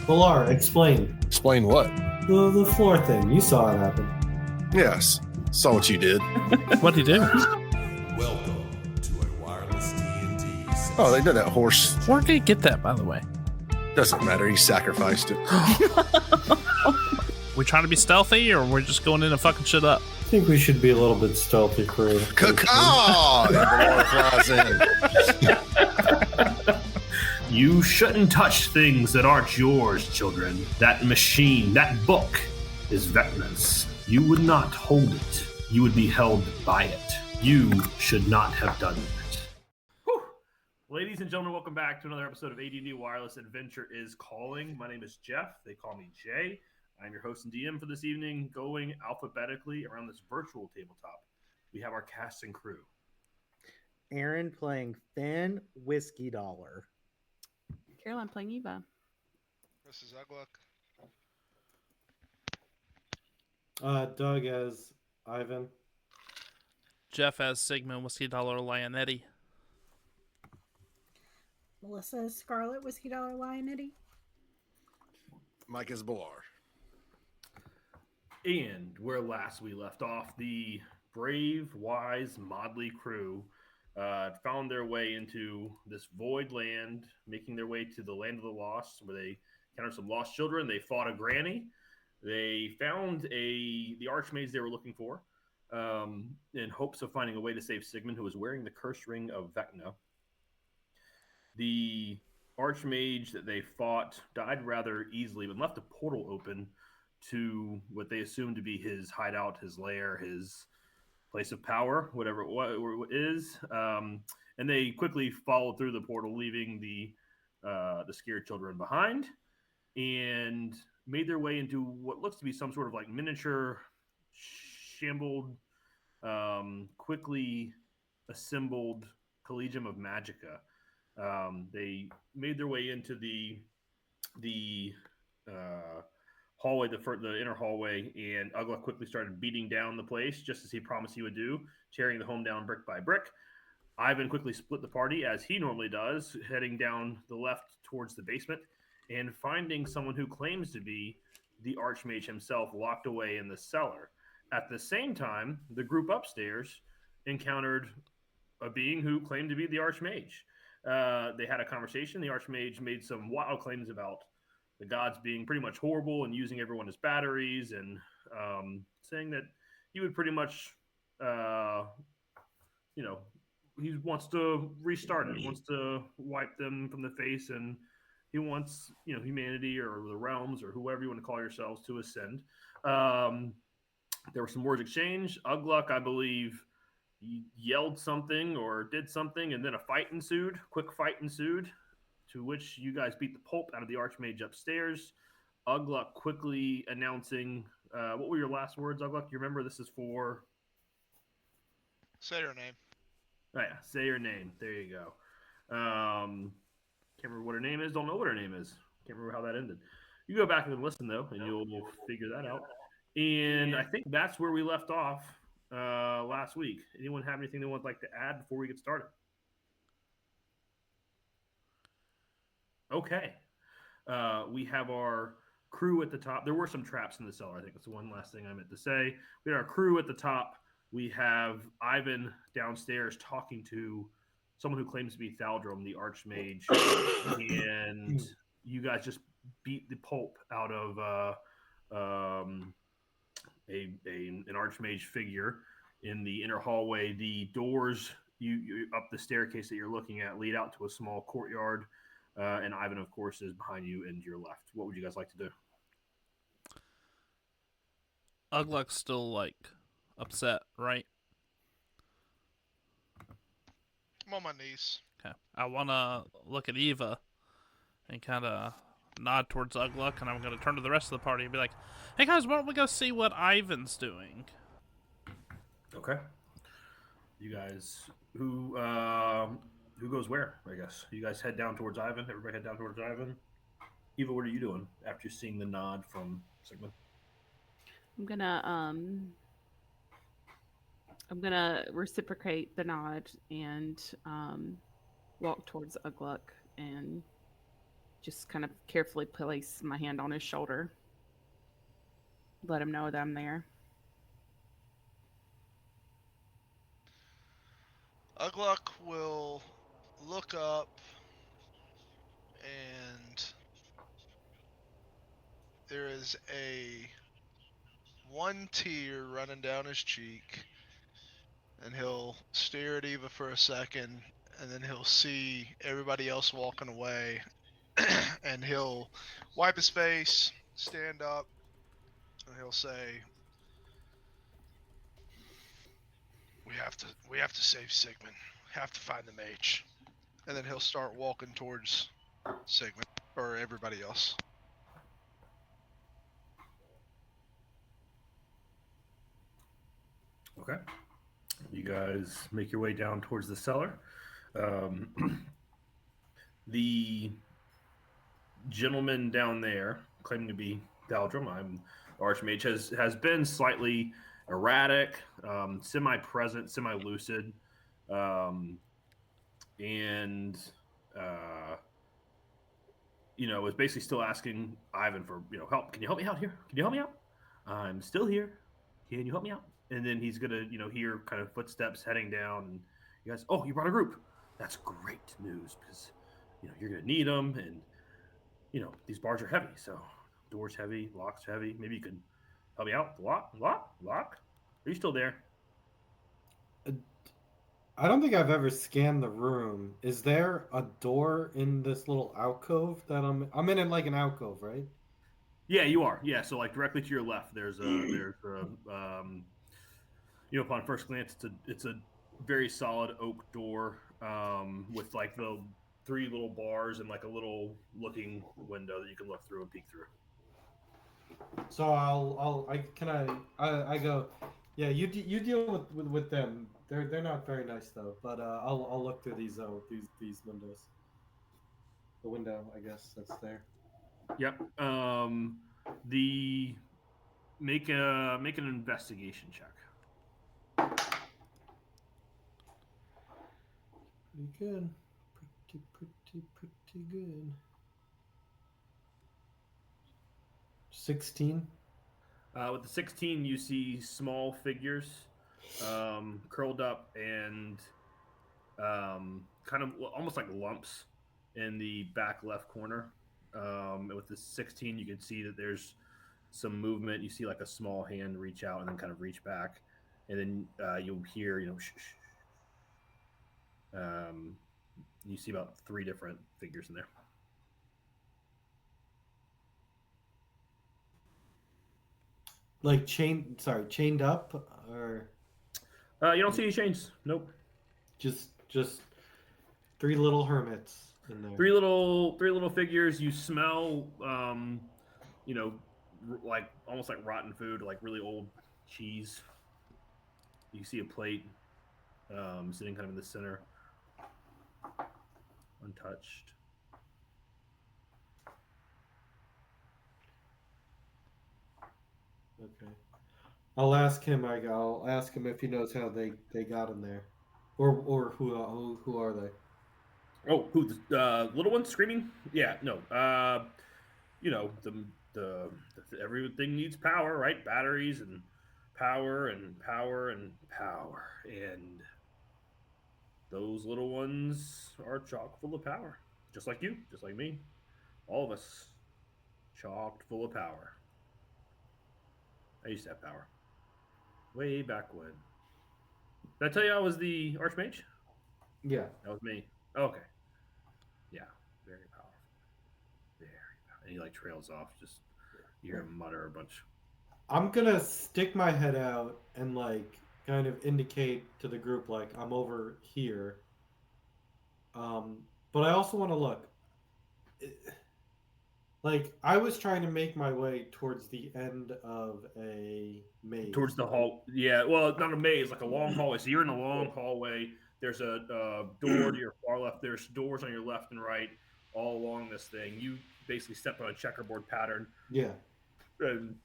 Bilar, explain. Explain what? The floor thing. You saw it happen. Yes. Saw what you did. What'd he do? Welcome to a wireless D&D. Oh, they did that horse. Where did he get that, by the way? Doesn't matter. He sacrificed it. We trying to be stealthy, or we're just going in and fucking shit up? I think we should be a little bit stealthy, crew. Caw! flies in. You shouldn't touch things that aren't yours, children. That machine, that book, is Vecna's. You would not hold it. You would be held by it. You should not have done that. Whew. Ladies and gentlemen, welcome back to another episode of aD&D Wireless Adventure is Calling. My name is Jeff. They call me Jay. I'm your host and DM for this evening, going alphabetically around this virtual tabletop. We have our cast and crew. Aaron playing Finn Whiskey Dollar. Caroline playing Eva. This is Ugluk. Doug as Ivan. Jeff as Sigmund Whiskey Dollar Lionetti. Melissa as Scarlet Whiskey Dollar Lionetti. Mike is Bilar. And where last we left off, the brave, wise Modley Crew found their way into this void land, making their way to the land of the lost, where they encountered some lost children. They fought a granny. They found the Arch Mage they were looking for, in hopes of finding a way to save Sigmund, who was wearing the cursed ring of Vecna. The Arch Mage that they fought died rather easily, but left a portal open to what they assumed to be his hideout, his lair, his place of power, whatever it is. And they quickly followed through the portal, leaving the scared children behind, and made their way into what looks to be some sort of like miniature, shambled, quickly assembled Collegium of Magica. They made their way into the hallway, the inner hallway, and Ugluk quickly started beating down the place, just as he promised he would do, tearing the home down brick by brick. Ivan quickly split the party, as he normally does, heading down the left towards the basement, and finding someone who claims to be the Archmage himself locked away in the cellar. At the same time, the group upstairs encountered a being who claimed to be the Archmage. They had a conversation. The Archmage made some wild claims about the gods being pretty much horrible and using everyone as batteries, and saying that he would pretty much, he wants to restart it, wants to wipe them from the face, and he wants, humanity or the realms or whoever you want to call yourselves to ascend. There were some words exchanged. Ugluk, I believe, yelled something or did something, and then a fight ensued. Quick fight ensued, to which you guys beat the pulp out of the Archmage upstairs. Ugluk quickly announcing, what were your last words, Ugluk? You remember this is for? Say your name. Oh, yeah, say your name. There you go. Can't remember what her name is. Don't know what her name is. Can't remember how that ended. You go back and listen, though, and you'll figure that out. And I think that's where we left off last week. Anyone have anything they would like to add before we get started? Okay. We have our crew at the top. There were some traps in the cellar. I think that's the one last thing I meant to say. We had our crew at the top. We have Ivan downstairs talking to someone who claims to be Thaldrum, the Archmage. And you guys just beat the pulp out of an Archmage figure in the inner hallway. The doors you up the staircase that you're looking at lead out to a small courtyard. And Ivan, of course, is behind you and to your left. What would you guys like to do? Ugluk's still, upset, right? I'm on my knees. Okay. I want to look at Eva and kind of nod towards Ugluk, and I'm going to turn to the rest of the party and be like, hey, guys, why don't we go see what Ivan's doing? Okay. You guys, who goes where, I guess? You guys head down towards Ivan? Everybody head down towards Ivan? Eva, what are you doing after seeing the nod from Sigmund? I'm gonna reciprocate the nod and walk towards Ugluk and just kind of carefully place my hand on his shoulder. Let him know that I'm there. Ugluck will look up and there is a one tear running down his cheek, and he'll stare at Eva for a second, and then he'll see everybody else walking away, and he'll wipe his face, stand up, and he'll say, we have to save Sigmund. We have to find the mage." And then he'll start walking towards Sigmund or everybody else. Okay. You guys make your way down towards the cellar. The gentleman down there, claiming to be Daldrum, I'm Arch Mage, has been slightly erratic, semi-present, semi-lucid, and is basically still asking Ivan for help. Can you help me out here? Can you help me out? I'm still here. Can you help me out? And then he's gonna hear kind of footsteps heading down, and you guys, oh, you brought a group. That's great news because you're gonna need them, and these bars are heavy, so doors heavy, locks heavy. Maybe you can help me out. Lock. Are you still there? I don't think I've ever scanned the room. Is there a door in this little alcove that I'm in? It like an alcove, right? Yeah, you are. Yeah, so like directly to your left, there's a upon first glance, it's a very solid oak door with like the 3 little bars and like a little looking window that you can look through and peek through. So I go, yeah. You deal with them. They're not very nice though. But I'll look through these windows. The window, I guess that's there. Yep. Make an investigation check. Pretty good. Pretty good. 16. With the 16, you see small figures curled up and kind of almost like lumps in the back left corner. With the 16, you can see that there's some movement. You see like a small hand reach out and then kind of reach back, and then you'll hear shh, shh. You see about 3 different figures in there. Like chained up, or you don't see any chains. Nope. Just 3 little hermits in there. 3 little figures. You smell, like almost like rotten food, like really old cheese. You see a plate sitting kind of in the center, untouched. Okay. I'll ask him if he knows how they got in there, or who are they? Oh, who the little one screaming? Yeah, no. The everything needs power, right? Batteries and power and power and power, and those little ones are chock full of power, just like you, just like me, all of us, chocked full of power. I used to have power way back when. Did I tell you I was the Arch Mage? Yeah. That was me. Okay. Yeah, very powerful. Very powerful. And he like trails off. Just you hear him mutter a bunch. I'm gonna stick my head out and like kind of indicate to the group like I'm over here. But I also want to look. Like I was trying to make my way towards the end of a maze. Towards the hall. Yeah, well, not a maze, like a long hallway. So you're in a long hallway. There's a door to your far left. There's doors on your left and right all along this thing. You basically stepped on a checkerboard pattern. Yeah. And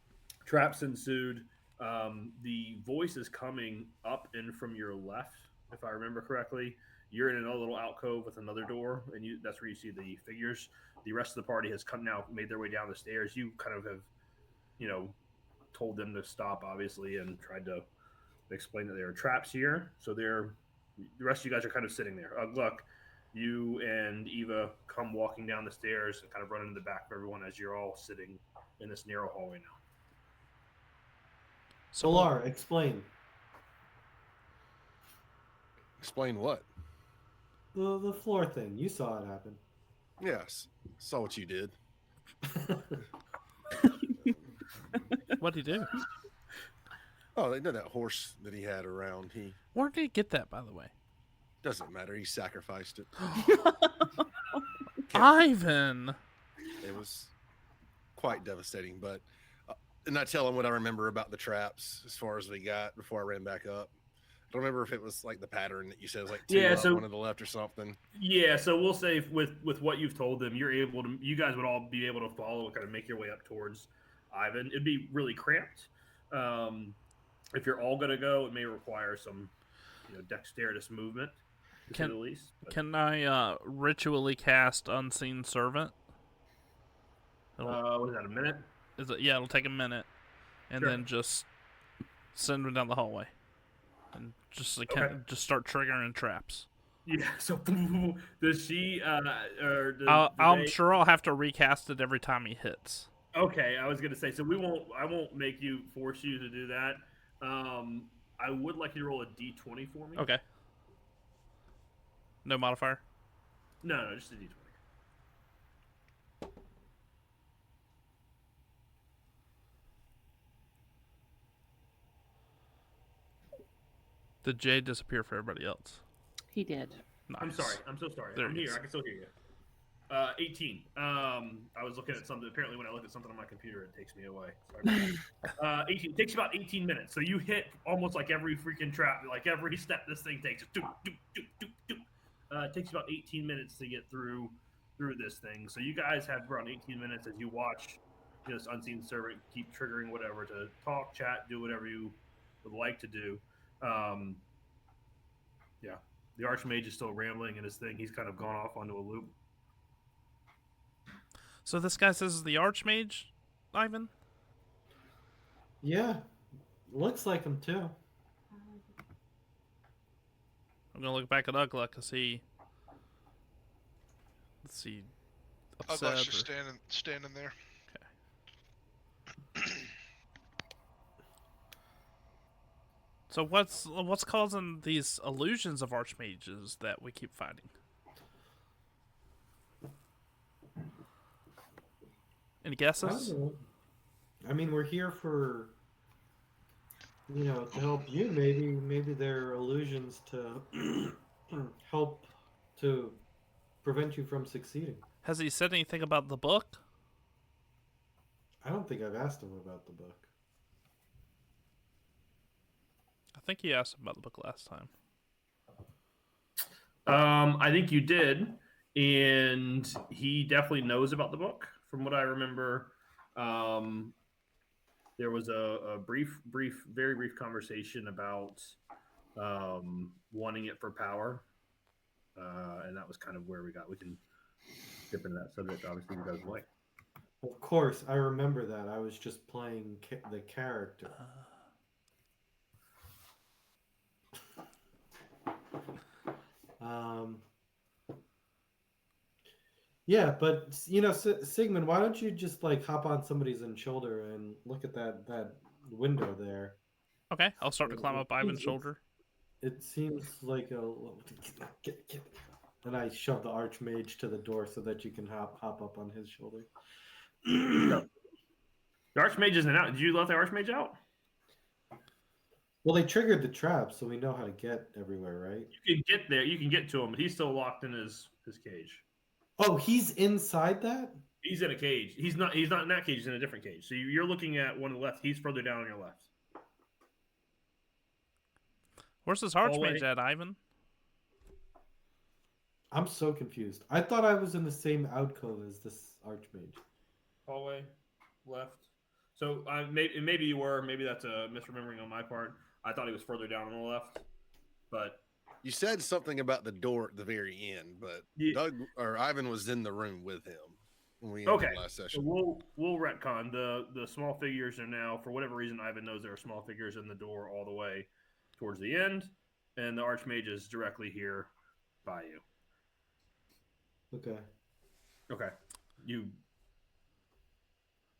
traps ensued. The voice is coming up and from your left, if I remember correctly. You're in another little alcove with another door, and that's where you see the figures. The rest of the party has made their way down the stairs. You kind of have, told them to stop, obviously, and tried to explain that there are traps here. So the rest of you guys are kind of sitting there. Look, you and Eva come walking down the stairs and kind of run into the back of everyone as you're all sitting in this narrow hallway now. Solar, explain. Explain what? The floor thing. You saw it happen. Yes. Saw what you did. What'd he do? Oh, they know that horse that he had around. He Where did he get that, by the way? doesn't matter. He sacrificed it. Ivan! It was quite devastating, but and I tell him what I remember about the traps as far as we got before I ran back up. I don't remember if it was like the pattern that you said was like two up, one to the left or something. Yeah, so we'll say with what you've told them, you guys would all be able to follow and kind of make your way up towards Ivan. It'd be really cramped. If you're all going to go, it may require some dexterous movement, to say the least. Can I ritually cast Unseen Servant? What is that, a minute? Yeah, it'll take a minute. And Sure. then just send them down the hallway. And just just start triggering traps. Yeah, so does she, I'm sure I'll have to recast it every time he hits. Okay, I was gonna say, so I won't make you force you to do that. I would like you to roll a d20 for me. Okay. No modifier? No, just a d20. Did Jay disappear for everybody else? He did. Nice. I'm sorry. I'm so sorry. There I'm he here. is. I can still hear you. 18. I was looking at something. Apparently, when I look at something on my computer, it takes me away. Sorry. 18. It takes about 18 minutes. So you hit almost like every freaking trap, like every step this thing takes. It takes about 18 minutes to get through this thing. So you guys have around 18 minutes as you watch this unseen servant keep triggering whatever to talk, chat, do whatever you would like to do. Yeah. The Arch Mage is still rambling in his thing. He's kind of gone off onto a loop. So this guy says the Arch Mage, Ivan? Yeah, looks like him too. I'm gonna look back at Ugla because he. Let's see. Upset Ugla's just standing there. So what's causing these illusions of archmages that we keep fighting? Any guesses? I mean, we're here for to help you. Maybe they're illusions to help to prevent you from succeeding. Has he said anything about the book? I don't think I've asked him about the book. I think he asked about the book last time. I think you did, and he definitely knows about the book. From what I remember, there was a very brief conversation about wanting it for power, and that was kind of where we got. We can dip into that subject, obviously, if you guys like. Of course, I remember that. I was just playing the character. Yeah, but Sigmund, why don't you just hop on somebody's shoulder and look at that window there? Okay, I'll start to climb up Ivan's shoulder. It seems like get. And I shove the Archmage to the door so that you can hop up on his shoulder. The Archmage isn't out. Did you let the Archmage out? Well, they triggered the trap, so we know how to get everywhere, right? You can get there. You can get to him, but he's still locked in his cage. Oh, he's inside that? He's in a cage. He's not in that cage. He's in a different cage. So you're looking at one on the left. He's further down on your left. Where's this Archmage at, Ivan? I'm so confused. I thought I was in the same alcove as this Archmage. Hallway, left. So maybe you were. Maybe that's a misremembering on my part. I thought he was further down on the left, but You said something about the door at the very end, but Yeah. Doug or Ivan was in the room with him when we Okay. ended last So session. we'll retcon the small figures are now, for whatever reason, Ivan knows there are small figures in the door all the way towards the end, and the Arch Mage is directly here by you. Okay. Okay. You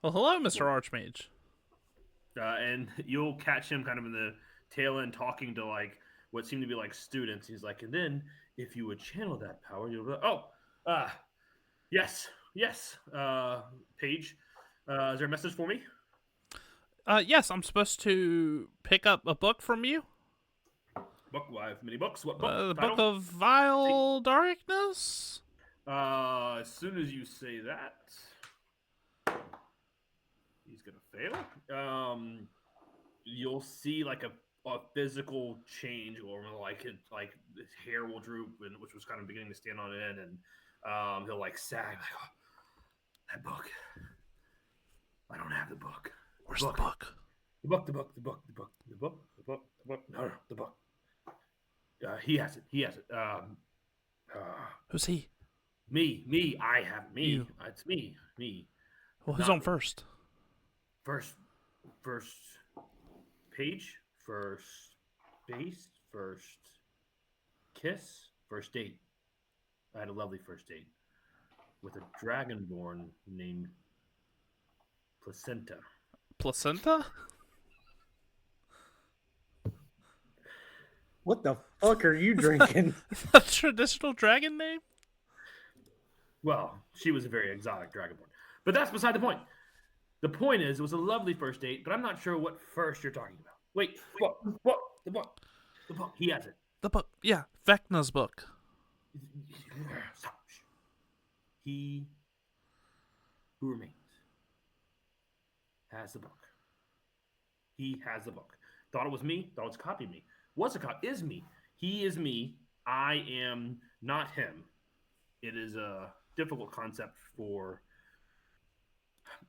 Well, hello, Mr. Archmage. and you'll catch him kind of in the tail end talking to like what seem to be like students. He's like, and then if you would channel that power, you'll be like, yes, Paige, is there a message for me? Yes, I'm supposed to pick up a book from you. Book? Well, I have many books. What book? The Title? Book of Vile Darkness? As soon as you say that, he's gonna fail. You'll see like a physical change, or like his hair will droop, and which was kind of beginning to stand on end, and he'll like sag, like, oh, that book. I don't have the book. Where's the book? The book. No, the book. He has it. Who's he? Me. I have me. You. It's me. Well, who's on first? First page, first base, first kiss, first date. I had a lovely first date with a dragonborn named Placenta. Placenta? What the fuck are you drinking? A traditional dragon name? Well, she was a very exotic dragonborn. But that's beside the point. The point is, it was a lovely first date, but I'm not sure what first you're talking about. Wait, the book. He has it. The book. Yeah, Vecna's book. Stop. He who remains has the book. He has the book. Thought it was me. Thought it was copying me. What's a copy? Is me. He is me. I am not him. It is a difficult concept for...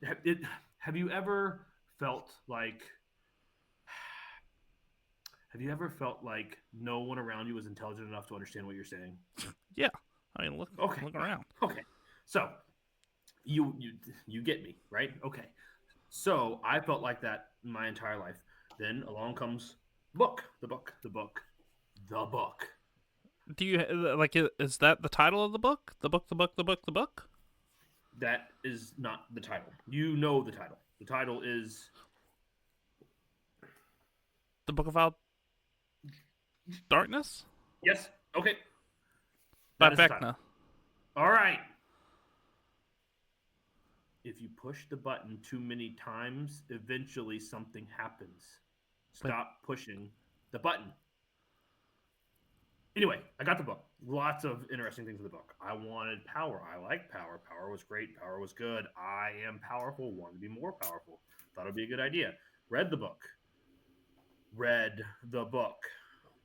Have you ever felt like no one around you is intelligent enough to understand what you're saying? Yeah. I mean, look around. Okay. So you get me, right? Okay. So I felt like that my entire life. Then along comes the book. Do you like? Is that the title of the book? The book. That is not the title. You know the title. The title is The Book of Vile Darkness. yes. Okay. By That is the Vecna. title. All right. If you push the button too many times, eventually something happens. Stop pushing the button. Anyway, I got the book. Lots of interesting things in the book. I wanted power. I like power. Power was great. Power was good. I am powerful. Wanted to be more powerful. Thought it would be a good idea. Read the book.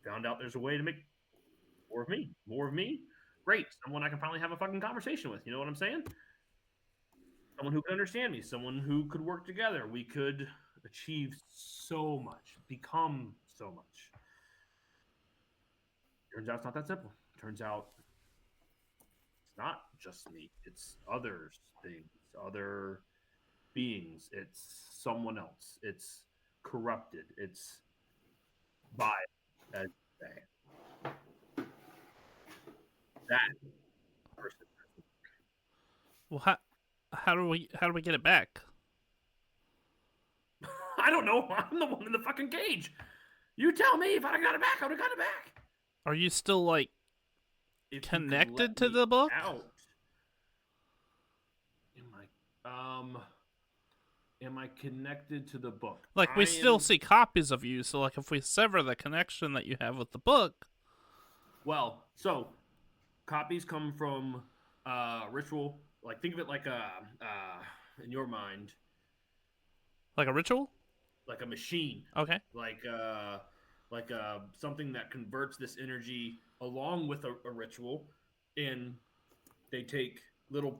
Found out there's a way to make more of me. More of me? Great. Someone I can finally have a fucking conversation with. You know what I'm saying? Someone who could understand me. Someone who could work together. We could achieve so much. Become so much. Turns out it's not that simple. Turns out it's not just me. It's others, things, other beings. It's someone else. It's corrupted. It's biased, as you say. That person. Well, how do we get it back? I don't know. I'm the one in the fucking cage. You tell me if I got it back. I would have got it back. Are you still like If connected to the book? Out. Am I connected to the book? Like we still see copies of you, so like if we sever the connection that you have with the book. Well, so copies come from ritual. Like think of it like in your mind, Like a ritual? like a machine. Okay. Like something that converts this energy along with a ritual, and they take little,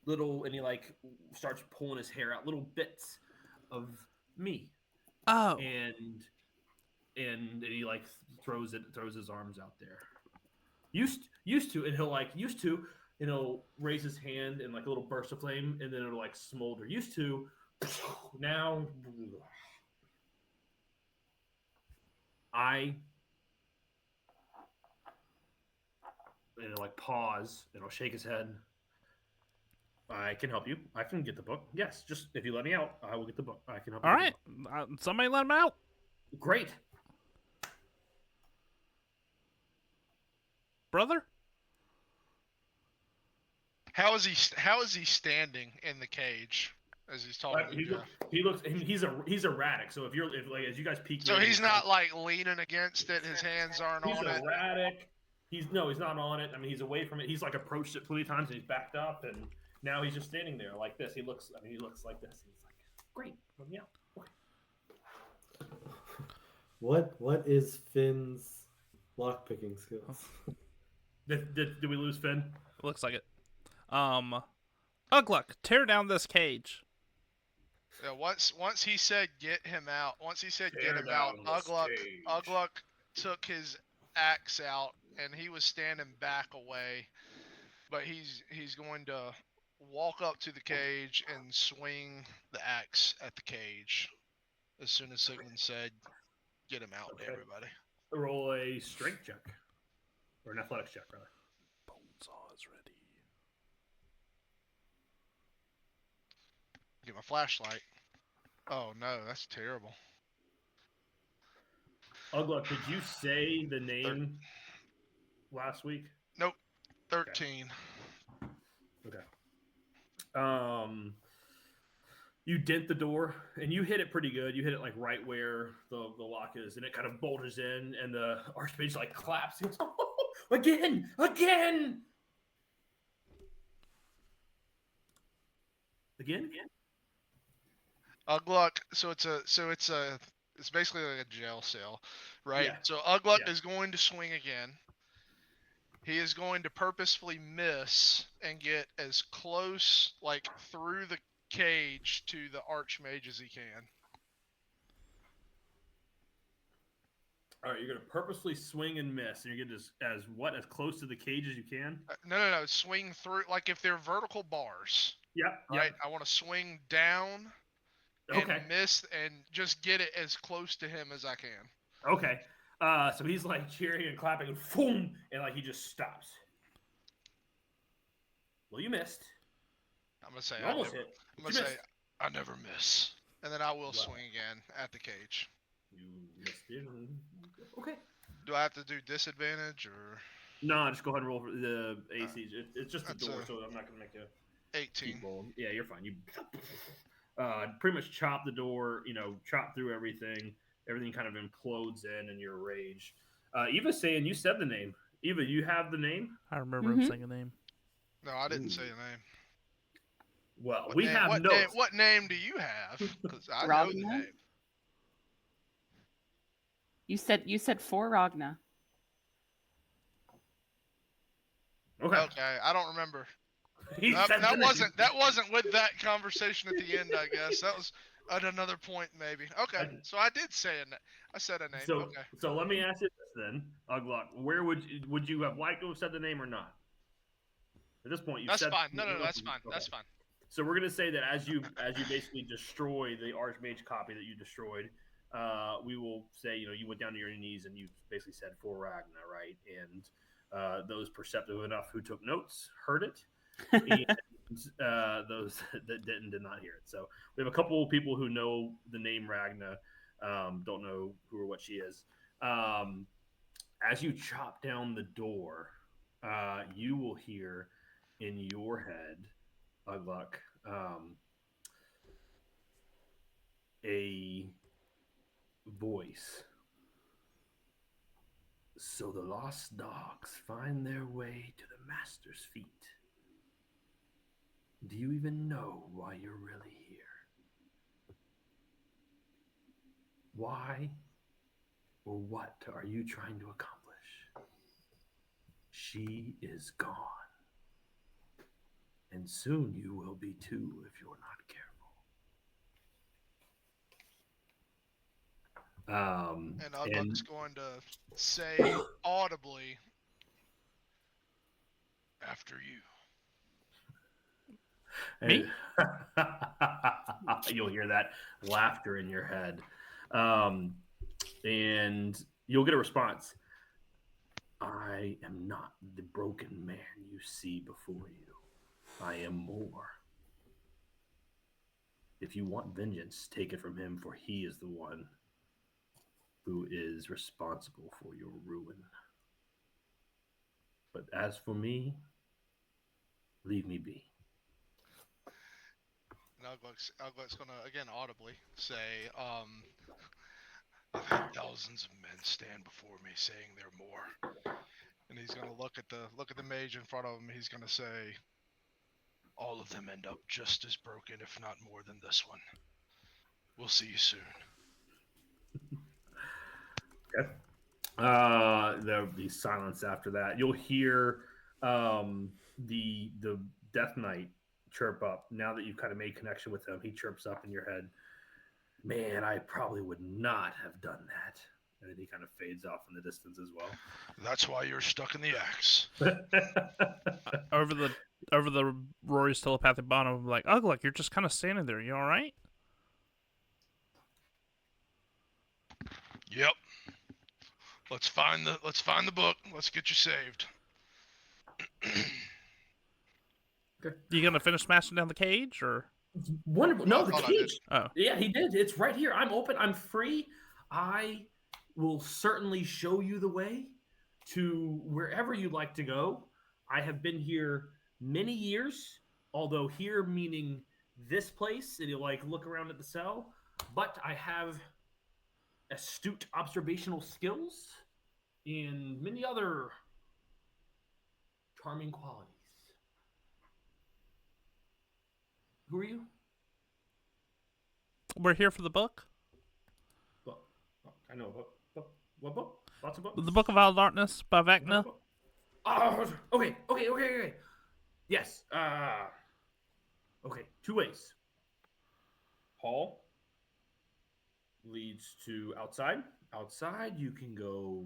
and he like starts pulling his hair out, little bits of me. Oh. And and he like throws his arms out there. Used to, and he'll raise his hand in like a little burst of flame, and then it'll like smolder. Used to, now and he'll like pause, and he'll shake his head. I can help you. I can get the book. Yes, just if you let me out, I will get the book. I can help you. All right, somebody let him out. Great, brother. How is he standing in the cage as he's talking to Jeff? He's erratic. So if as you guys peek, so he's not like leaning against it. His hands aren't on it. He's erratic. He's not on it. I mean, he's away from it. He's like approached it plenty of times, and he's backed up, and now he's just standing there like this. He looks like this. He's like, great, let me out. What is Finn's lockpicking skills? Did we lose Finn? Looks like it. Ugluck, tear down this cage. Yeah, once he said get him out. Ugluck took his axe out, and he was standing back away, but he's going to walk up to the cage and swing the axe at the cage as soon as Sigmund said get him out to everybody. Roll a strength check or an athletics check, rather. Bonesaw is ready. Get my flashlight. Oh no, that's terrible. Ugluck, did you say the name last week? Nope. 13. Okay. You dent the door, and you hit it pretty good. You hit it like right where the lock is, and it kind of bulges in, and the Arch Mage like claps. He goes, oh, again! Ugluck. So it's basically like a jail cell, right? Yeah. So Ugluck is going to swing again. He is going to purposefully miss and get as close, like through the cage, to the Arch Mage as he can. All right, you're gonna purposely swing and miss, and you're gonna as close to the cage as you can. No. Swing through, like if they're vertical bars. Yep. Right. I want to swing down and miss and just get it as close to him as I can. Okay. So he's like cheering and clapping, and boom, and like he just stops. Well, you missed. I'm gonna say I never miss, and then I will swing again at the cage. You missed it. Okay. Do I have to do disadvantage or? No, just go ahead and roll for the AC. It's just a door, so I'm not gonna make you. 18. Yeah, you're fine. You pretty much chop the door. Chop through everything. Everything kind of implodes in your rage. Eva's saying you said the name. Eva, you have the name? I remember him saying a name. No, I didn't say a name. Well, we have notes. What name do you have? Because I know the name. You said for Ragna. Okay, I don't remember. That wasn't with that conversation at the end. I guess that was at another point, maybe. Okay, so I did say I said a name. So let me ask you this then, Ugluck. Where would you have liked to have said the name or not? At this point, that's fine. No, that's fine. Okay. That's fine. So we're gonna say that as you basically destroy the Arch Mage copy that you destroyed, we will say you went down to your knees and you basically said for Ragna, right? And those perceptive enough who took notes heard it. And those that did not hear it. So we have a couple of people who know the name Ragna, don't know who or what she is. As you chop down the door, you will hear in your head, Ugluck, a voice. So the lost dogs find their way to the master's feet. Do you even know why you're really here? Why or what are you trying to accomplish? She is gone. And soon you will be too if you're not And Ugluck's going to say audibly, "After you." Me? You'll hear that laughter in your head. And you'll get a response. I am not the broken man you see before you. I am more. If you want vengeance, take it from him, for he is the one who is responsible for your ruin. But as for me, leave me be. And Ugluck's going to, again, audibly say, I've had thousands of men stand before me saying they're more. And he's going to look at the mage in front of him. He's going to say, all of them end up just as broken, if not more than this one. We'll see you soon. Okay. There'll be silence after that. You'll hear the Death Knight chirp up. Now that you've kind of made connection with him, he chirps up in your head. Man, I probably would not have done that. And then he kind of fades off in the distance as well. That's why you're stuck in the axe. Over the Rory's telepathic bottom, I'm like, Ugluck, you're just kind of standing there. You all right? Yep. Let's find the book. Let's get you saved. You gonna finish smashing down the cage, or? Wonderful. No, the cage. Oh. Yeah, he did. It's right here. I'm open. I'm free. I will certainly show you the way to wherever you'd like to go. I have been here many years, although here meaning this place, and you'll like look around at the cell. But I have astute observational skills and many other charming qualities. Who are you? We're here for the book. Book. Oh, I know a book. What book? Lots of books. The Book of Wild Darkness by Vecna. Oh, okay. Yes. Okay. 2 ways. Hall leads to outside. Outside, you can go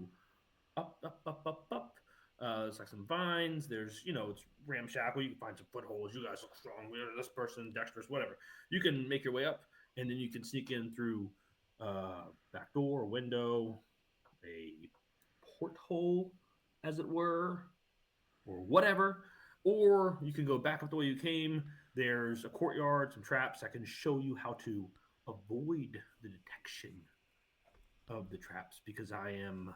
up. There's like some vines. There's, it's ramshackle. You can find some footholds. You guys look strong. This person, dexterous, whatever. You can make your way up, and then you can sneak in through back door, window, a porthole, as it were, or whatever. Or you can go back up the way you came. There's a courtyard, some traps. I can show you how to avoid the detection of the traps because I am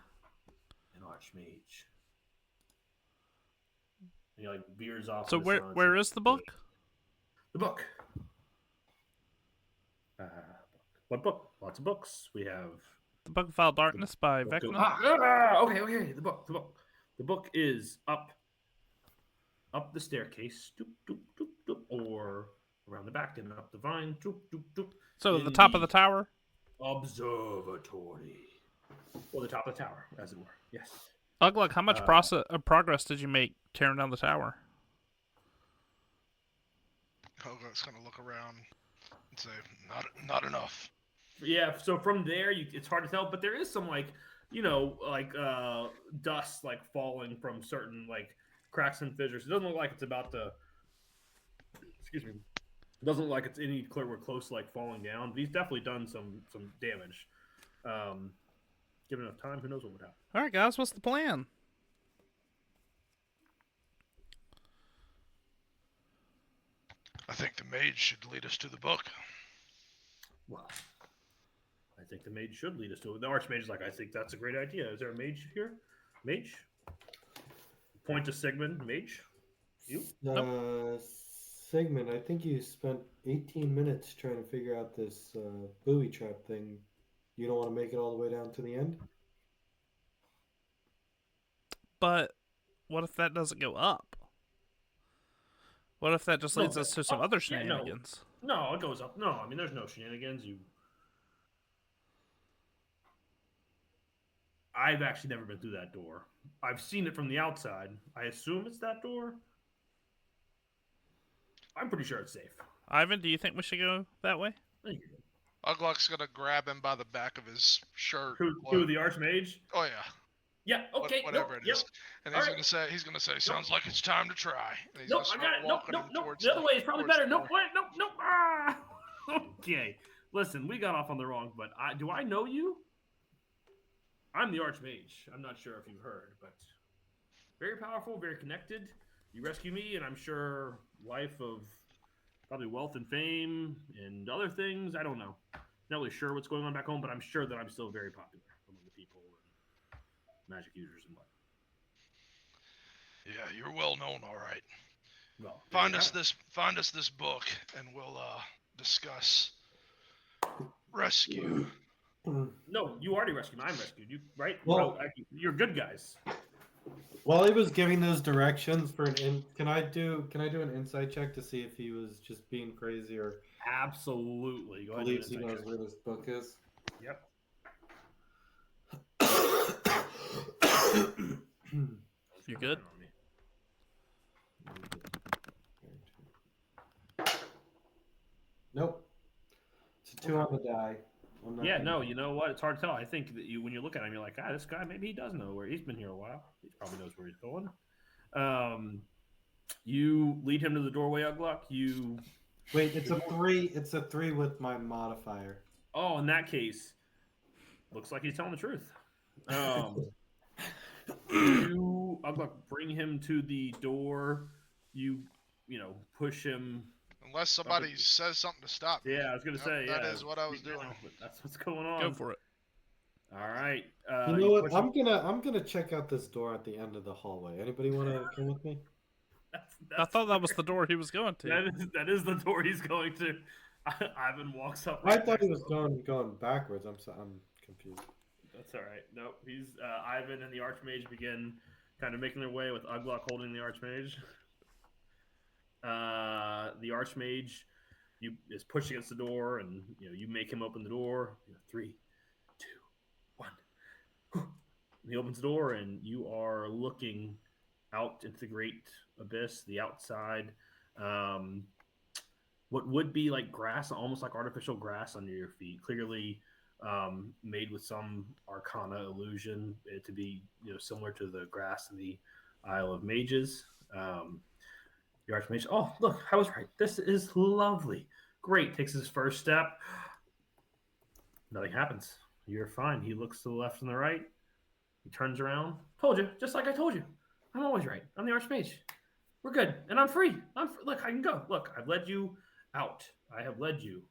an Arch Mage. And he like veers off. So where is the book? The book. What book? Lots of books. We have The Book of Wild Darkness by Vecna. Okay. The book is up the staircase, or around the back and up the vine. So at the top of the tower? Observatory. Or the top of the tower, as it were. Yes. Ugluck, how much progress did you make tearing down the tower? Ugluck's gonna look around and say, "Not enough." Yeah. So from there, it's hard to tell, but there is some dust like falling from certain like cracks and fissures. It doesn't look like it's about to. Excuse me. It doesn't look like it's we're close to like falling down. But he's definitely done some damage. Given enough time, who knows what would happen. All right, guys, what's the plan? I think the mage should lead us to the book. Well, I think the mage should lead us to it. The Archmage is like, I think that's a great idea. Is there a mage here? Mage? Point to Sigmund. Mage? You? Sigmund, I think you spent 18 minutes trying to figure out this booby trap thing. You don't want to make it all the way down to the end? But what if that doesn't go up? What if that just leads us to some other shenanigans? No, it goes up. No, I mean, there's no shenanigans. I've actually never been through that door. I've seen it from the outside. I assume it's that door. I'm pretty sure it's safe. Ivan, do you think we should go that way? Ugluck's gonna grab him by the back of his shirt. Who the Archmage? Oh yeah. Yeah. Okay. Whatever it is. And he's gonna say, sounds like it's time to try. And he's Nope. gonna I got start it. Nope. walking Nope. him Nope. towards The other way is probably better. the Nope. door. Wait. Nope. Nope. Ah. Okay. Listen, we got off on the wrong, but do I know you? I'm the Archmage. I'm not sure if you've heard, but very powerful, very connected. You rescue me, and I'm sure life of probably wealth and fame and other things. I don't know. Not really sure what's going on back home, but I'm sure that I'm still very popular among the people and magic users and what. Yeah, you're well known, all right. Well, Find us this book, and we'll discuss rescue. No, you already rescued me. I'm rescued. You right? Well, you're good guys. While he was giving those directions for can I do an insight check to see if he was just being crazy or absolutely go ahead believes he knows where this book is? Yep. You good? Nope. It's a 2 on the die. Yeah, no, you know what? It's hard to tell. I think that when you look at him, you're like, this guy, maybe he does know where he's been here a while. He probably knows where he's going. You lead him to the doorway, Ugluck. Wait, it's a 3. It's a 3 with my modifier. Oh, in that case, looks like he's telling the truth. You, Ugluck, bring him to the door. You push him. Unless somebody says something to stop me. Yeah, I was gonna say. That is what I was doing. That's what's going on. Go for it. All right. You know what? I'm gonna check out this door at the end of the hallway. Anybody want to come with me? I thought that was the door he was going to. That is the door he's going to. Ivan walks up. I thought he was going backwards. I'm confused. That's all right. Nope. He's Ivan and the Archmage begin kind of making their way with Ugluck holding the Archmage. The Archmage is pushed against the door, and you make him open the door. 3, 2, 1. And he opens the door, and you are looking out into the great abyss, the outside. What would be like grass, almost like artificial grass under your feet, clearly made with some arcana illusion to be similar to the grass in the Isle of Mages. The Archmage, oh, look, I was right. This is lovely. Great. Takes his first step. Nothing happens. You're fine. He looks to the left and the right. He turns around. Told you, just like I told you. I'm always right. I'm the Archmage. We're good. And I'm free. Look, I can go. Look, I've led you out. I have led you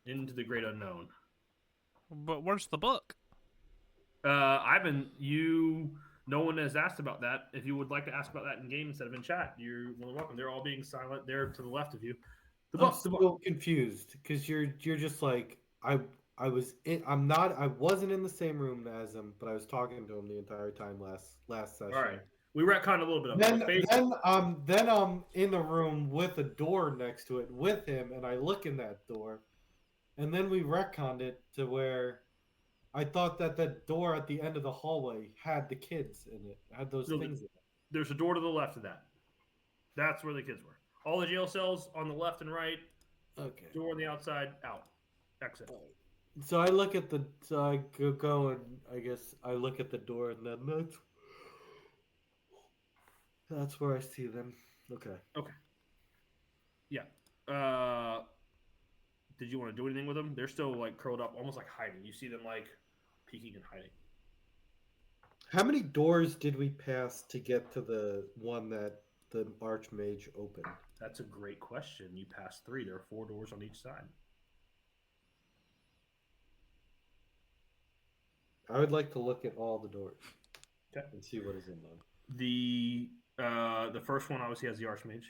into the great unknown. But where's the book? Ivan, no one has asked about that. If you would like to ask about that in game instead of in chat, you're more than welcome. They're all being silent. They're to the left of you. I'm still confused because you're just like I wasn't in the same room as him, but I was talking to him the entire time last session. All right, we retconned a little bit of then I'm in the room with a door next to it with him, and I look in that door, and then we retconned it to where I thought that door at the end of the hallway had the kids in it, had those things in it. There's a door to the left of that. That's where the kids were. All the jail cells on the left and right. Okay. Door on the outside, out. Exit. So I look at I go and I guess I look at the door, and then that's where I see them. Okay. Yeah. Did you want to do anything with them? They're still like curled up, almost like hiding. You see them like peeking and hiding. How many doors did we pass to get to the one that the Archmage opened? That's a great question. You passed 3. There are 4 doors on each side. I would like to look at all the doors. Okay. And see what is in them. The first one obviously has the Archmage.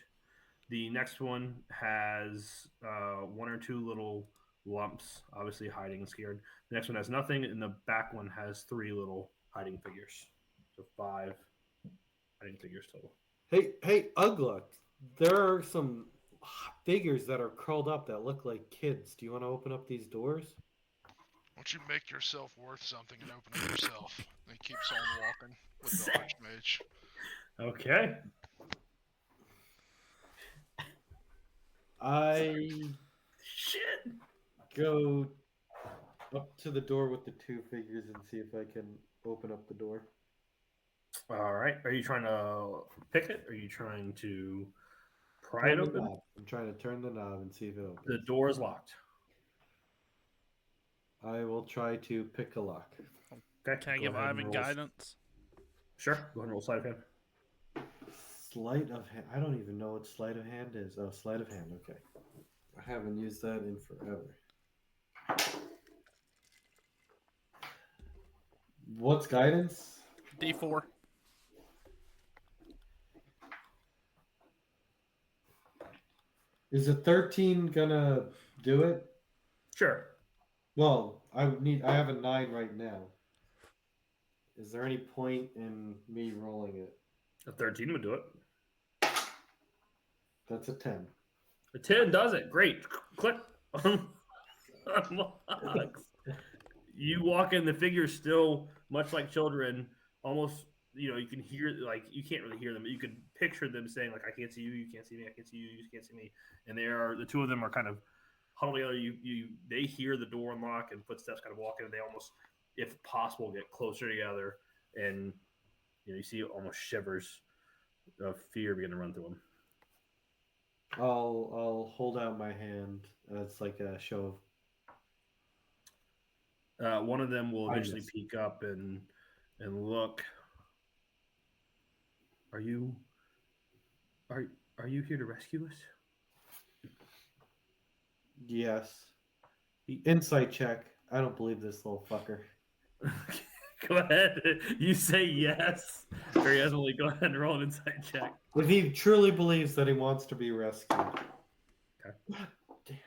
The next one has 1 or 2 little lumps, obviously hiding and scared. The next one has nothing, and the back one has 3 little hiding figures. So 5 hiding figures total. Hey, Ugluck, there are some figures that are curled up that look like kids. Do you want to open up these doors? Why don't you make yourself worth something and open it yourself? And he keeps on walking with the Archmage. Okay. I Shit. go up to the door with the 2 figures and see if I can open up the door. All right. Are you trying to pick it? Are you trying to pry Turn it the open? knob. I'm trying to turn the knob and see if it opens. The door is locked. I will try to pick a lock. Okay. Can I go give ahead and Ivan roll. guidance? Sure. Go ahead and roll sleight of hand. Sleight of hand. I don't even know what sleight of hand is. Oh, sleight of hand. Okay. I haven't used that in forever. What's guidance? D4. Is a 13 gonna do it? Sure. Well, I have a 9 right now. Is there any point in me rolling it? A 13 would do it. That's a 10. A 10 does it. Great. Click. Unlocks. You walk in, the figure's still much like children, almost, you can hear, like, you can't really hear them, but you can picture them saying, like, I can't see you, you can't see me, I can't see you, you can't see me. And the 2 of them are kind of huddled together. They hear the door unlock and footsteps kind of walk in, and they almost, if possible, get closer together. And, you see almost shivers of fear begin to run through them. I'll hold out my hand as like a show of. One of them will eventually Kindness. peek up and look. Are you here to rescue us? Yes. Insight check. I don't believe this little fucker. Go ahead. You say yes. Very hesitantly. Go ahead and roll an insight check. If he truly believes that he wants to be rescued. Okay. God damn.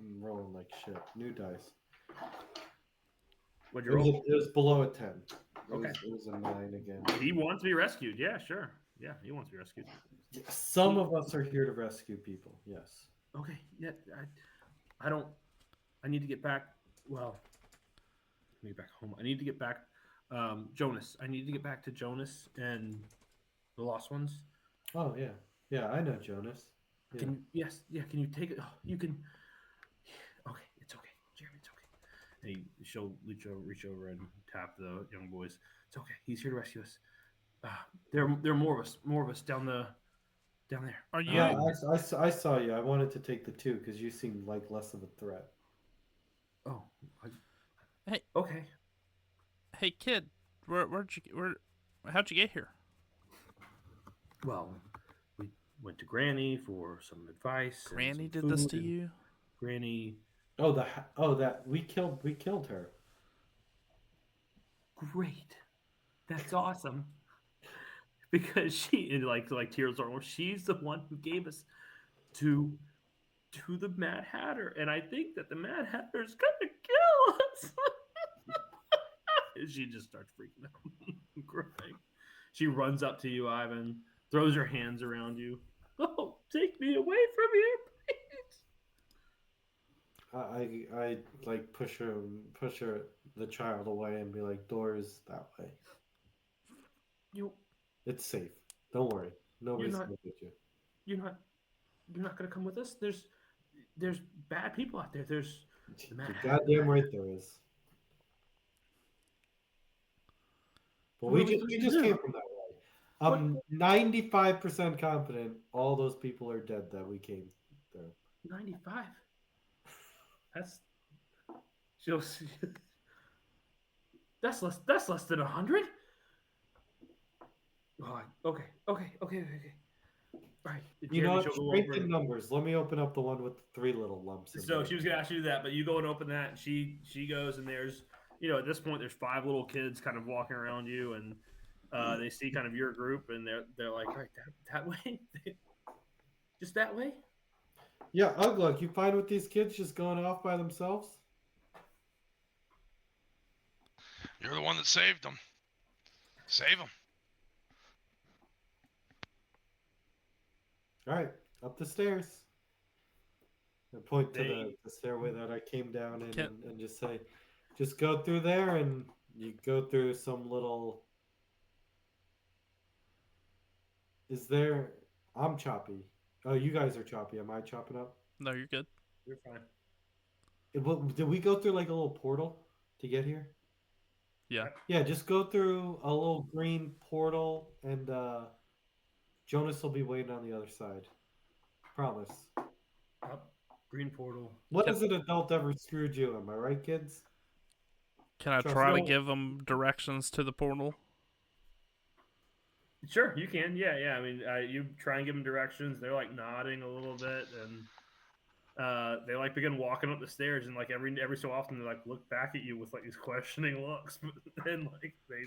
I'm rolling like shit. New dice. What'd you roll? It was below a 10. Okay. It was a 9 again. He wants to be rescued. Yeah, sure. Yeah, he wants to be rescued. Some of us are here to rescue people. Yes. Okay. Yeah. I need to get back. Well, let me get back home. I need to get back. Jonas. I need to get back to Jonas and the lost ones. Oh yeah. Yeah, I know Jonas. Yeah. Can you take it? Oh, you can. Okay, it's okay, Jeremy. It's okay. And she'll reach over and tap the young boys. It's okay. He's here to rescue us. There are more of us down there. Are you? Yeah, I saw you. I wanted to take the 2 because you seemed like less of a threat. Oh. Hey. Okay. Hey, kid. How'd you get here? Well, we went to Granny for some advice. Granny did this to you? Granny. That we killed her. Great. That's awesome. Because she, and like tears are, she's the one who gave us to the Mad Hatter, and I think that the Mad Hatter's gonna kill us. She just starts freaking out, crying. She runs up to you, Ivan, throws her hands around you. Oh, take me away from here, please. I like push her the child away and be like, doors that way. It's safe. Don't worry. Nobody's gonna get you. You're not gonna come with us. There's bad people out there. There's the Mad You're goddamn right there is. But we just came from that way. I'm 95% confident all those people are dead that we came through. 95. That's less than 100. Oh, okay. All right. You know what? Strength in numbers. Let me open up the one with the 3 little lumps. So she was gonna ask you to do that, but you go and open that, and she goes, and there's, at this point there's 5 little kids kind of walking around you, and they see kind of your group, and they're like, all right, that way, just that way. Yeah, Ugluk, you fine with these kids just going off by themselves? You're the one that saved them. Save them. All right, up the stairs. I point to the stairway that I came down in and just say, just go through there, and you go through some little... I'm choppy. Oh, you guys are choppy. Am I chopping up? No, you're good. You're fine. Did we go through like a little portal to get here? Yeah. Yeah, just go through a little green portal, and Jonas will be waiting on the other side. Promise. Green portal. What has an adult ever screwed you? Am I right, kids? Can I try to give them directions to the portal? Sure, you can. Yeah. I mean, you try and give them directions. They're like nodding a little bit, and they like begin walking up the stairs. And like every so often, they like look back at you with like these questioning looks, and like they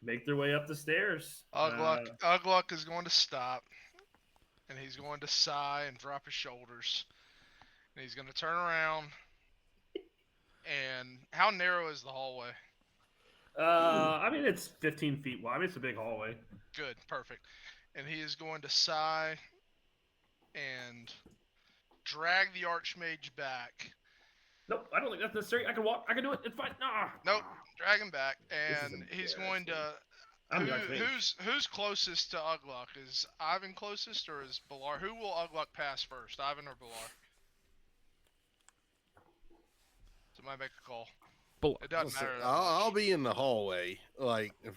make their way up the stairs. Ugluk is going to stop, and he's going to sigh and drop his shoulders, and he's going to turn around. And how narrow is the hallway? I mean, it's 15 feet wide. I mean, it's a big hallway. Good, perfect. And he is going to sigh and drag the Arch Mage back. Nope, I don't think that's necessary. I can walk. I can do it. It's fine. Nah. Nope, drag him back, and he's going to. Who's closest to Ugluk? Is Ivan closest, or is Balar? Who will Ugluk pass first, Ivan or Balar? Somebody make a call. It doesn't matter. I'll be in the hallway. Like if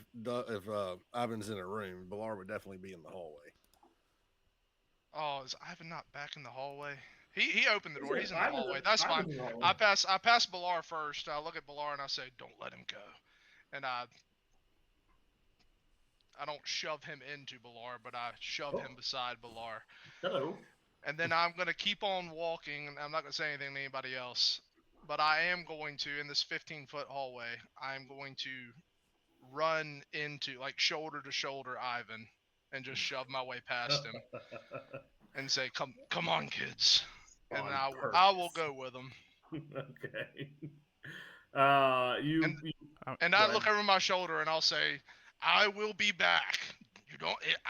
Ivan's in a room, Balar would definitely be in the hallway. Oh, is Ivan not back in the hallway? He opened the door. He's in the hallway. That's fine. I pass Balar first. I look at Balar and I say, "Don't let him go." And I don't shove him into Balar, but I shove him beside Balar. Hello. And then I'm gonna keep on walking, and I'm not gonna say anything to anybody else. But I am going to, in this 15-foot hallway, I'm going to run into, like, shoulder to shoulder Ivan and just shove my way past him and say, come on, kids. And I will go with them. Okay. And I look over my shoulder and I'll say, I will be back.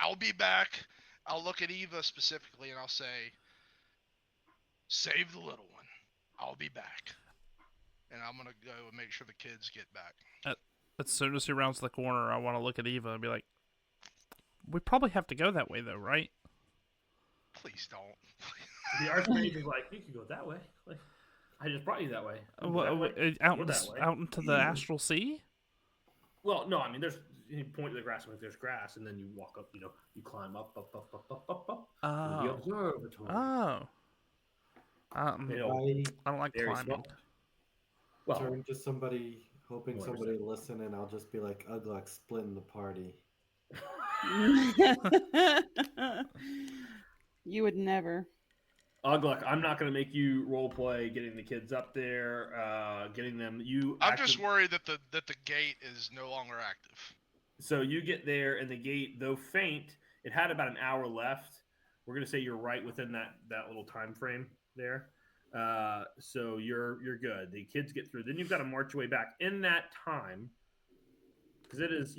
I'll be back. I'll look at Eva specifically and I'll say, save the little one. I'll be back. And I'm going to go and make sure the kids get back. As soon as he rounds the corner, I want to look at Eva and be like, we probably have to go that way, though, right? Please don't. The Arch Mage is like, you can go that way. Like, I just brought you that way. Out into the astral sea? Well, no, I mean, you point to the grass, and there's grass, and then you walk up, you climb up. Oh. The observatory. Oh. I don't like climbing. Small. Well, turn to somebody, hoping somebody will listen, and I'll just be like, Ugluk, splitting the party. You would never. Ugluk, I'm not going to make you role play getting the kids up there, getting them. I'm just worried that the gate is no longer active. So you get there, and the gate, though faint, it had about an hour left. We're going to say you're right within that little time frame there. So you're good. The kids get through. Then you've got to march your way back in that time, because it is,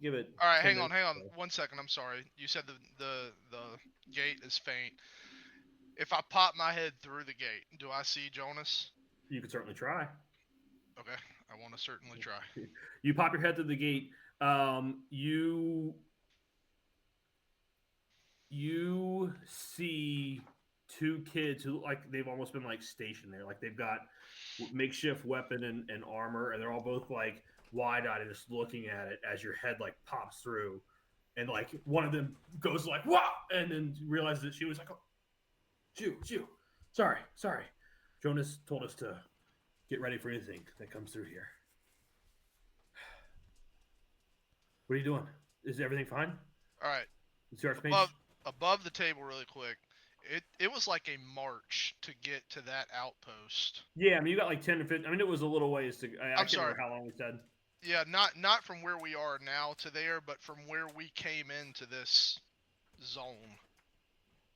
give it. All right, hang on 1 second. I'm sorry. You said the gate is faint. If I pop my head through the gate, do I see Jonas? You can certainly try. Okay, I want to certainly try. You pop your head through the gate. You see two kids who they've almost been stationed there, they've got makeshift weapon and armor, and they're all both wide-eyed and just looking at it as your head pops through, and one of them goes "Wah!" and then realizes that she was oh, Jew, sorry, Jonas told us to get ready for anything that comes through here. What are you doing? Is everything fine? All right. It's your Arch Mage? Above the table really quick. It was like a march to get to that outpost. Yeah, I mean, you got 10 to 15. I mean, it was a little ways to. I can't remember how long we said. Yeah, not from where we are now to there, but from where we came into this zone.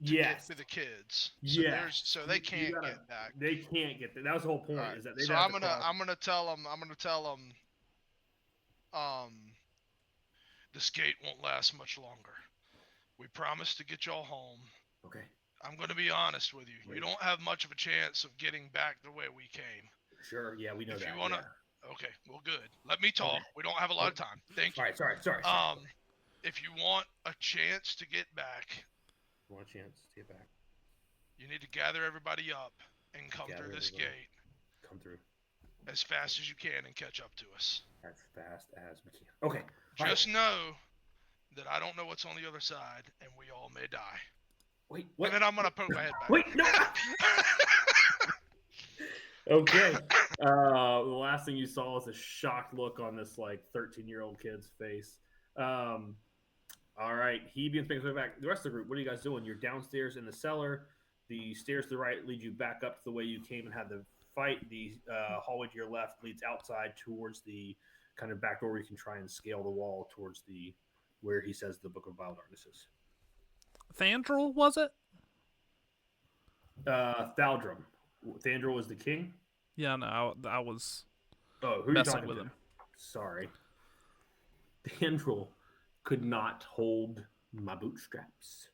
Yes. To the kids. So so they can't get back. They can't get there. That was the whole point. Right. Is that they? So I'm gonna tell them. This gate won't last much longer. We promise to get y'all home. Okay. I'm going to be honest with you. Wait. You don't have much of a chance of getting back the way we came. Sure. Yeah, we know that. If you want to... Yeah. Okay, well, good. Let me talk. Okay. We don't have a lot of time. Thank you. All right, sorry. If you want a chance to get back... You want a chance to get back? You need to gather everybody up and come Gather through this everybody. gate Come through as fast as you can and catch up to us. as fast as we can. Okay. Just know that I don't know what's on the other side, and we all may die. Wait, what? And then I'm gonna poke my head back. Wait, no. Okay. The last thing you saw was a shocked look on this like 13-year-old kid's face. All right, he begins making his way back. The rest of the group, what are you guys doing? You're downstairs in the cellar. The stairs to the right lead you back up to the way you came and had the fight. The hallway to your left leads outside towards the kind of back door where you can try and scale the wall towards the where he says the Book of Vile Darkness is. Thandril, was it? Thaldrum. Thandril was the king? Yeah, no, I was who are you messing talking with to? him. Sorry. Thandril could not hold my bootstraps.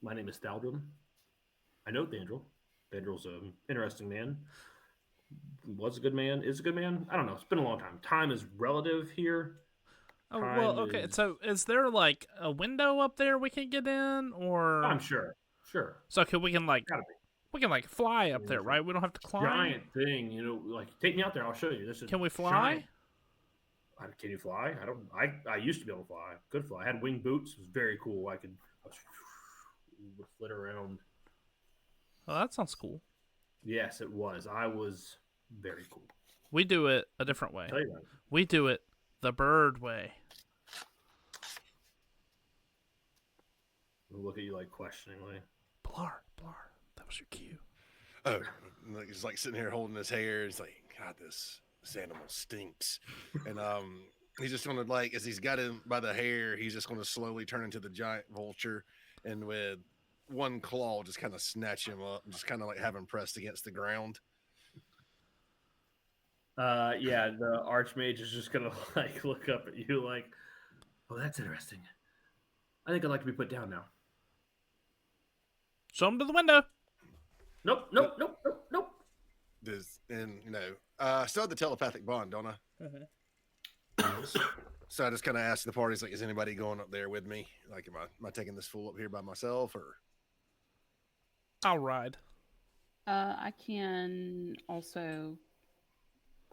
My name is Thaldrum. I know Thandril. Thandril's an interesting man. Was a good man. Is a good man. I don't know. It's been a long time. Time is relative here. Oh, well, okay. So is there like a window up there we can get in, or? I'm sure. Sure. So we can like Gotta be. we can like fly up there, right? We don't have to climb. Giant thing, like take me out there. I'll show you. This is Can we fly? giant. Can you fly? I don't. I used to be able to fly. Could fly. I had winged boots. It was very cool. I would flit around. Oh, that sounds cool. Yes, it was. I was very cool. We do it a different way. I'll tell you that. We do it the bird way. We'll look at you like questioningly. Blar, that was your cue. Oh, he's like sitting here holding his hair. He's like, God, this animal stinks. And he's just gonna like, as he's got him by the hair, he's just gonna slowly turn into the giant vulture, and with one claw, just kind of snatch him up and just kind of like have him pressed against the ground. Yeah, the Arch Mage is just gonna like look up at you like, oh, that's interesting. I think I'd like to be put down now. Show him to the window. Nope. And I still have the telepathic bond, don't I? So I just kind of asked the parties, like, is anybody going up there with me? Like, am I taking this fool up here by myself, or? I'll ride. I can also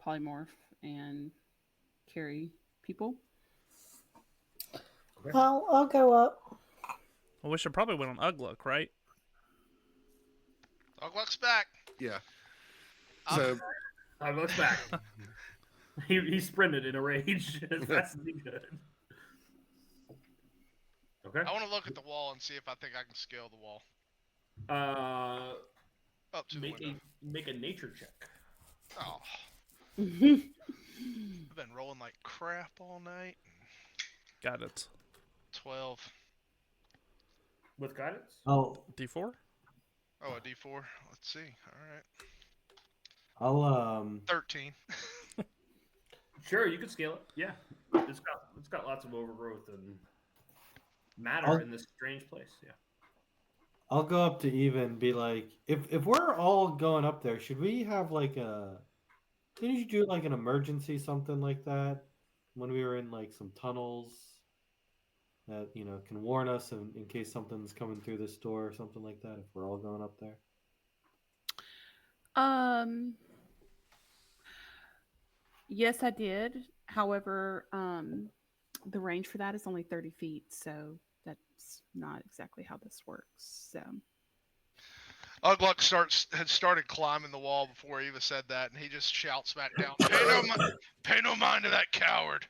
polymorph and carry people. Okay. I'll go up. Well, we should probably wait on Uglook, right? Ugluck's back. Yeah. So I looks back. he sprinted in a rage as fast as he could. Okay. I want to look at the wall and see if I think I can scale the wall. Up to the window. Make a nature check. Oh. I've been rolling like crap all night. Got it. 12. With guidance? I'll D4? Oh, a D4. Let's see. All right. I'll 13. Sure, you could scale it. Yeah. It's got lots of overgrowth and matter I'll- in this strange place. Yeah. I'll go up to Eva and be like, if we're all going up there, should we have like didn't you do like an emergency something like that when we were in like some tunnels that can warn us in case something's coming through this door or something like that if we're all going up there? Yes, I did. However, the range for that is only 30 feet, so that's not exactly how this works. So Ugluck had started climbing the wall before Eva said that, and he just shouts back down, pay no mind to that coward.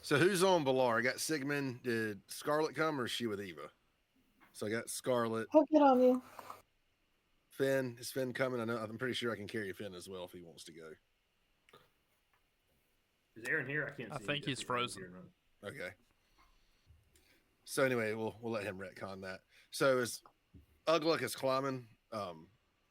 So who's on Balar? I got Sigmund. Did Scarlet come, or is she with Eva? So I got Scarlet. I'll get on you. Finn. Is Finn coming? I'm pretty sure I can carry Finn as well if he wants to go. Is Aaron here? I can't see. I think he's frozen. Okay. So anyway, we'll let him retcon that. So as Ugluck is climbing,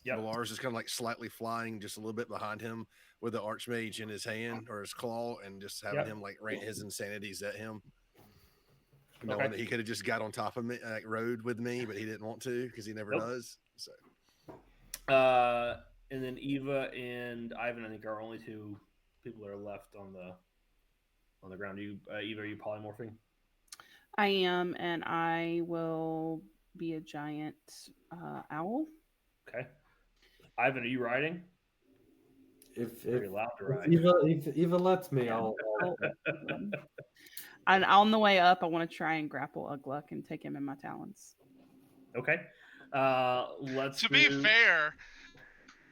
Balar's just kind of like slightly flying just a little bit behind him with the Archmage in his hand or his claw, and just having him like rant his insanities at him. Knowing that he could have just got on top of me, like rode with me, but he didn't want to because he never does. So. And then Eva and Ivan, I think, are only two people that are left on the ground. Eva, are you polymorphing? I am, and I will be a giant owl. Okay. Ivan, are you riding? If You're allowed to ride. if Eva lets me, Yeah. I'll And on the way up, I want to try and grapple Ugluck and take him in my talons. Okay. Let's To be fair,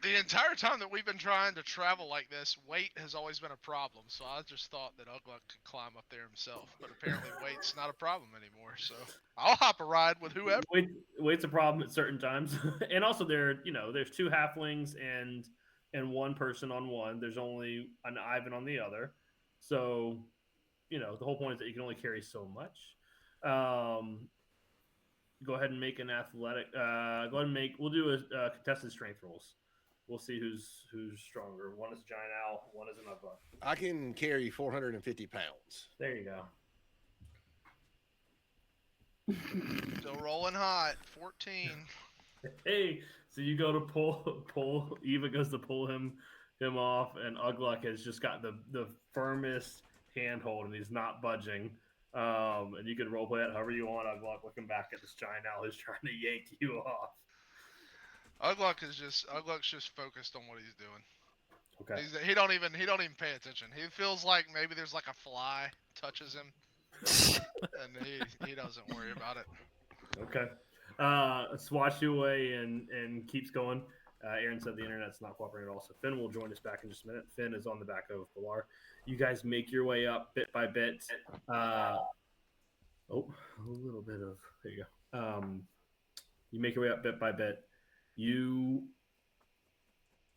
the entire time that we've been trying to travel like this, weight has always been a problem. So I just thought that Ugluck could climb up there himself, but apparently weight's not a problem anymore. So I'll hop a ride with whoever. Weight's a problem at certain times, and also there's 2 halflings and 1 person on one. There's only an Ivan on the other, so the whole point is that you can only carry so much. Go ahead and make an athletic. Go ahead and make. We'll do a contested strength rolls. We'll see who's stronger. One is a giant owl. One is an Ugluck. I can carry 450 pounds. There you go. Still rolling hot. 14. Hey, so you go to pull. Eva goes to pull him off, and Ugluck has just got the firmest handhold, and he's not budging. And you can roleplay it however you want. Ugluck looking back at this giant owl who's trying to yank you off. Ugluck's just focused on what he's doing. Okay. He don't even pay attention. He feels like maybe there's like a fly touches him, and he doesn't worry about it. Okay. Swats you away and keeps going. Aaron said the internet's not cooperating at all, so Finn will join us back in just a minute. Finn is on the back of Pilar. You guys make your way up bit by bit. A little bit of there you go. You make your way up bit by bit.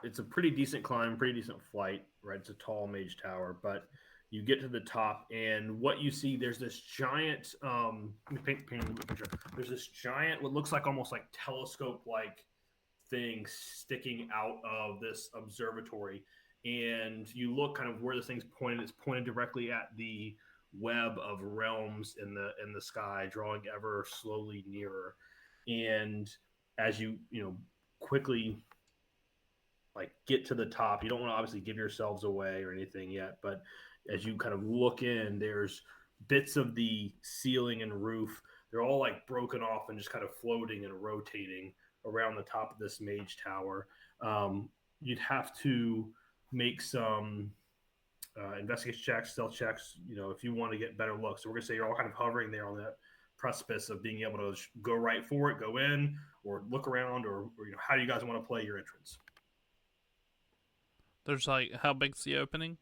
It's a pretty decent climb, pretty decent flight, right? It's a tall mage tower, but you get to the top, and what you see, there's this giant. Let me paint a picture. There's this giant, what looks like almost like telescope-like thing sticking out of this observatory, and you look kind of where this thing's pointed. It's pointed directly at the web of realms in the sky, drawing ever slowly nearer. And as you quickly get to the top, you don't want to obviously give yourselves away or anything yet, but as you kind of look in, there's bits of the ceiling and roof. They're all broken off and just kind of floating and rotating around the top of this mage tower. You'd have to make some investigation checks, stealth checks, if you want to get better looks. So we're gonna say you're all kind of hovering there on that precipice of being able to go right for it, go in, or look around, or how do you guys want to play your entrance? There's how big's the opening?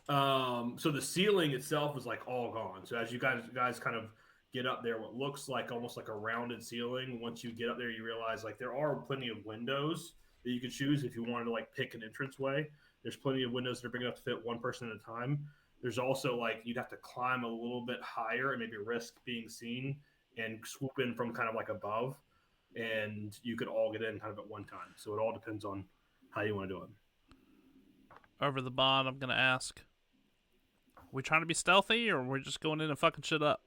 So the ceiling itself is all gone. So as you guys kind of get up there, what looks like almost like a rounded ceiling. Once you get up there, you realize there are plenty of windows that you could choose if you wanted to pick an entranceway. There's plenty of windows that are big enough to fit one person at a time. There's also you'd have to climb a little bit higher and maybe risk being seen and swoop in from kind of above, and you could all get in kind of at one time. So it all depends on how you want to do it. Over the bond, I'm gonna ask: we trying to be stealthy, or we're just going in and fucking shit up?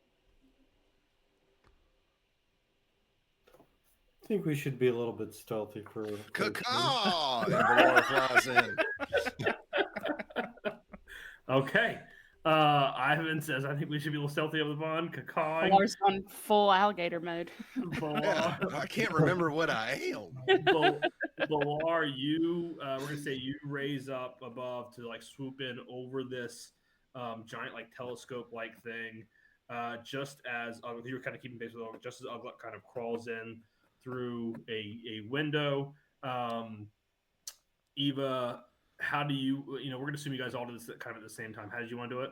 I think we should be a little bit stealthy for. Caw! And Valor flies in. Okay. Ivan says, I think we should be a little stealthy of the bond. Caw. Pilar's on full alligator mode. Yeah, I can't remember what I am. Valar, we're gonna say you raise up above to swoop in over this giant telescope thing. Just as you were kind of keeping pace with Ugluck, just as Ugluck kind of crawls in through a window. Eva, how do you? We're gonna assume you guys all do this kind of at the same time. How did you want to do it?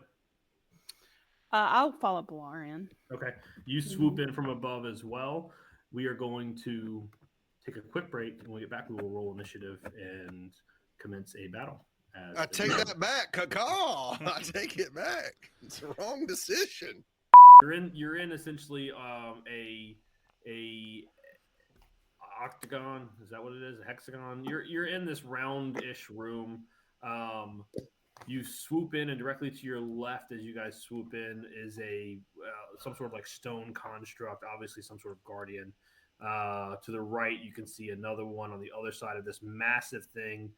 I'll follow Pilar in. Okay, you swoop in from above as well. We are going to take a quick break, and when we get back, we will roll initiative and commence a battle. I take that back, Caw. I take it back. It's a wrong decision. You're in essentially a octagon. Is that what it is? A hexagon. You're in this round-ish room. You swoop in, and directly to your left, as you guys swoop in, is some sort of stone construct. Obviously, some sort of guardian. To the right, you can see another one on the other side of this massive thing.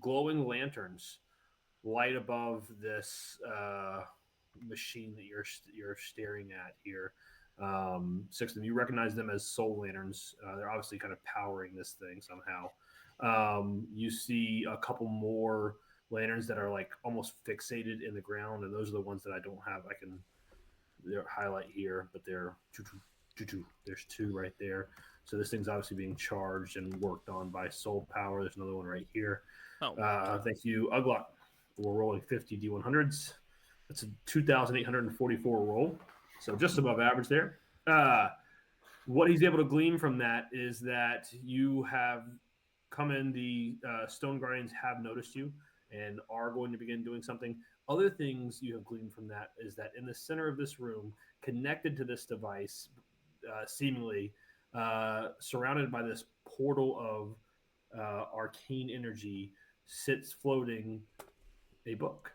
Glowing lanterns light above this machine that you're staring at here. Six of them. You recognize them as soul lanterns. They're obviously kind of powering this thing somehow. You see a couple more lanterns that are like almost fixated in the ground, and those are the ones that I don't have. They're highlight here, but they're there's two right there. So this thing's obviously being charged and worked on by soul power. There's another one right here. Thank you, Uglok. We're rolling 50 D100s. That's a 2,844 roll, so just above average there. What he's able to glean from that is that you have come in. The Stone Guardians have noticed you and are going to begin doing something. Other things you have gleaned from that is that in the center of this room, connected to this device, seemingly surrounded by this portal of arcane energy, sits floating a book.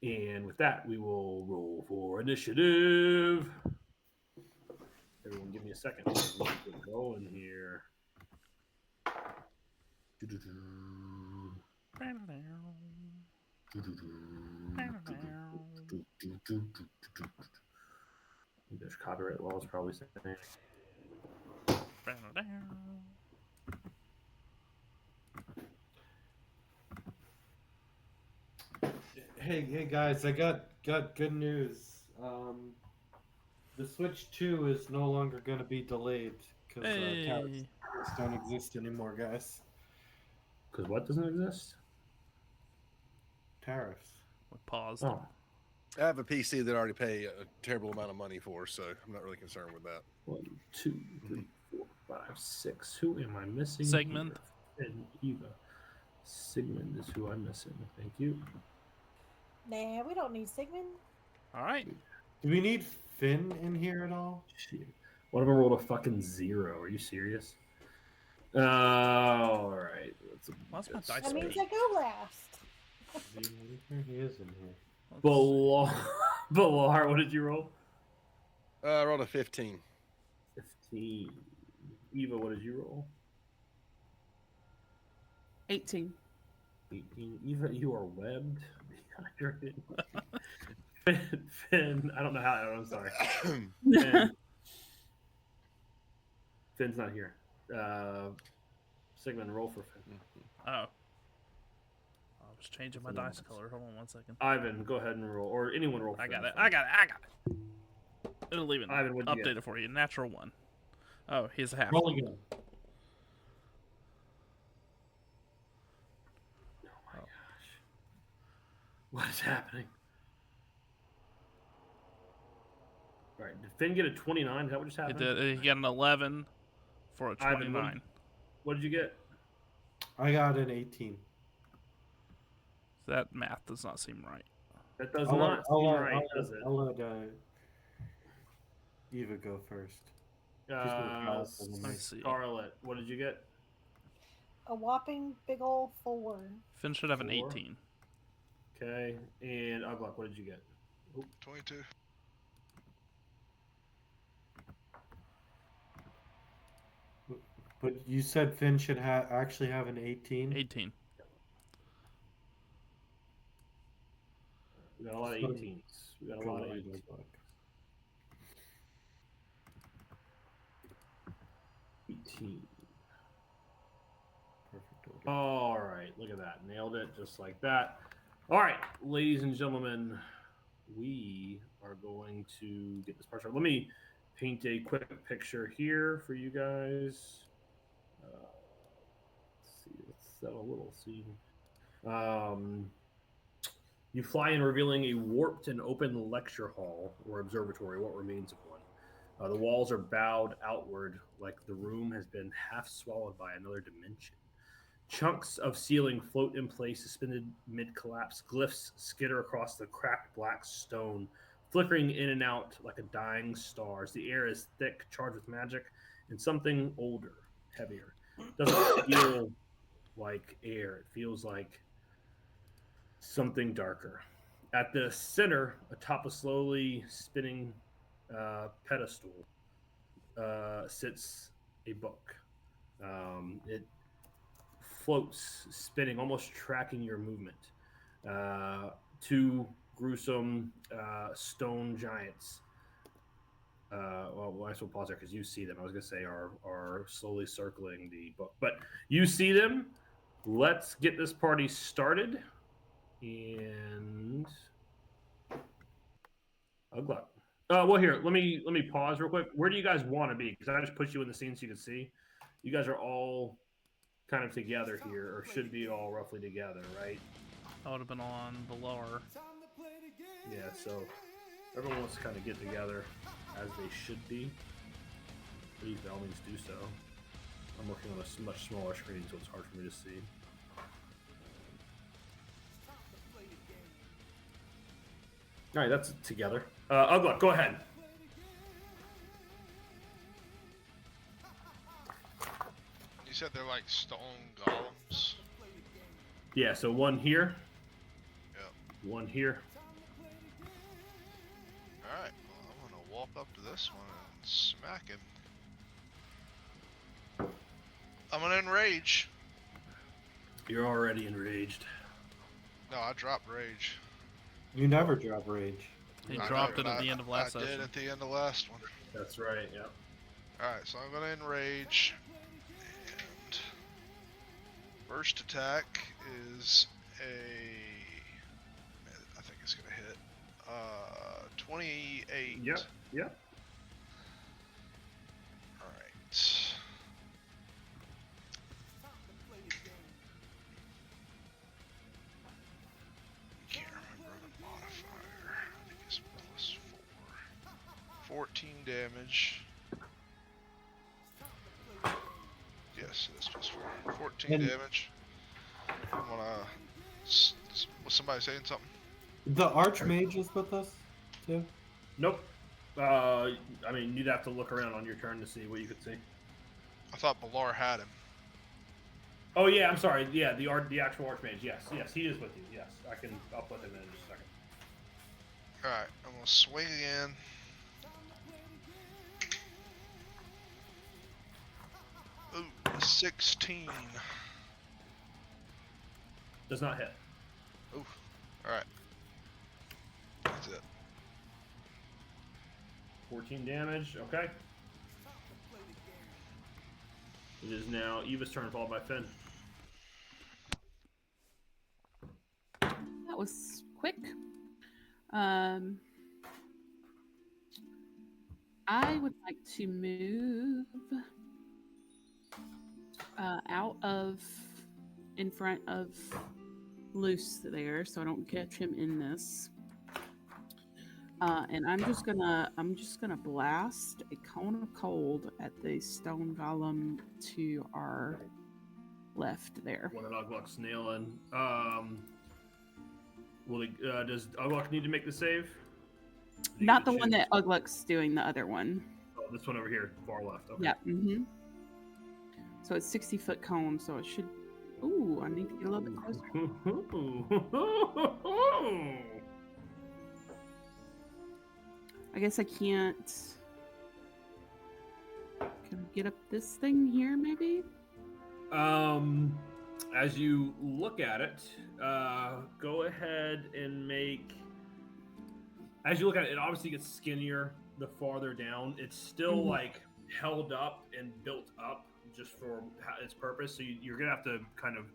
And with that, we will roll for initiative. Everyone give me a second. Let's get going here. There's copyright laws probably saying. Hey guys, I got good news. The Switch 2 is no longer going to be delayed because tariffs don't exist anymore, guys. Because what doesn't exist? Tariffs. Paused. Oh. I have a PC that I already pay a terrible amount of money for, so I'm not really concerned with that. 1, 2, 3, 4, 5, 6. Who am I missing? Sigmund. And Eva. Sigmund is who I'm missing. Thank you. Nah, we don't need Sigmund. All right. Do we need Finn in here at all? Shit. One of them rolled a fucking 0. Are you serious? All right. What's my dice That means speed? I go last. He is in here. Balar, what did you roll? I rolled a 15. 15. Eva, what did you roll? 18. 18. Eva, you are webbed. Finn, I don't know how. I'm sorry. Finn's not here. Sigmund, roll for Finn. Oh. I was changing my dice color. Hold on 1 second. Ivan, go ahead and roll. Or anyone roll for I got Finn. it. I got it. It'll leave it. Ivan, what'd you Update get? it for you. Natural 1. Oh, he's a half. Roll again. What is happening? All right, did Finn get a 29? Is that what just He happened? did. He got an 11 for a 29. Ivan, what did you get? I got an 18. That math does not seem right. That does not seem right, does it? I'll let Eva go first. Let's see. Scarlet, what did you get? A whopping big old 4. Finn should have an 4. 18. Okay, and Uglok, what did you get? 22. But you said Finn should actually have an 18? 18. We got a lot of 18s. We got a lot of 18s. Perfect order. All right, look at that. Nailed it just like that. All right, ladies and gentlemen, we are going to get this part started. Let me paint a quick picture here for you guys. Let's see, let's set a little scene. You fly in, revealing a warped and open lecture hall or observatory, what remains of one. The walls are bowed outward like the room has been half swallowed by another dimension. Chunks of ceiling float in place, suspended mid-collapse. Glyphs skitter across the cracked black stone, flickering in and out like a dying star. The air is thick, charged with magic, and something older, heavier. It doesn't feel like air. It feels like something darker. At the center, atop a slowly spinning pedestal, sits a book. It floats, spinning, almost tracking your movement. To gruesome stone giants. Well, I should pause there because you see them. I was gonna say are slowly circling the book, but you see them. Let's get this party started. And Ugluck. Well, here, let me pause real quick. Where do you guys want to be? Because I just put you in the scene so you can see. You guys are all kind of together here, or should be all roughly together, right? I would have been on the lower. Yeah, so everyone wants to kind of get together as they should be. Please, by all means, do so. I'm working on a much smaller screen, so it's hard for me to see. All right, that's together. Ugluck, go ahead. You said they're like stone golems. Yeah, so one here. Yep. One here. All right. Well, I'm gonna walk up to this one and smack him. I'm gonna enrage. You're already enraged. No, I dropped rage. You never drop rage. He I dropped know, it at the end of last I session. did at the end of last one. That's right, yeah. Alright, so I'm gonna enrage. And first attack is I think it's gonna hit. 28. Yep. Alright. Can't remember the modifier. I think it's +4. 14 damage. Yes, it is +4. 14 And- damage. I'm gonna. Was somebody saying something? The Arch Mage is with us, too? Nope. I mean, you'd have to look around on your turn to see what you could see. I thought Balar had him. Oh yeah, I'm sorry. Yeah, the actual Archmage. Yes, he is with you. Yes, I'll put him in just a second. Alright, I'm gonna swing again. Ooh, 16. Does not hit. Ooh, alright. That's it. 14 damage. Okay. It is now Eva's turn, followed by Finn. That was quick. I would like to move out of in front of Loose there, so I don't catch him in this. And I'm just gonna blast a cone of cold at the stone golem to our left there. One of Ugluck's nailing. Does Ugluck need to make the save? Not the one that Ugluck's doing, the other one. Oh, this one over here, far left. Okay. Yeah. Mm-hmm. So it's 60-foot cone, so it should. Ooh, I need to get a little bit closer. I guess I can't. Can I get up this thing here, maybe? As you look at it, go ahead and make. As you look at it, it obviously gets skinnier the farther down. It's still like held up and built up just for its purpose. So you're gonna have to kind of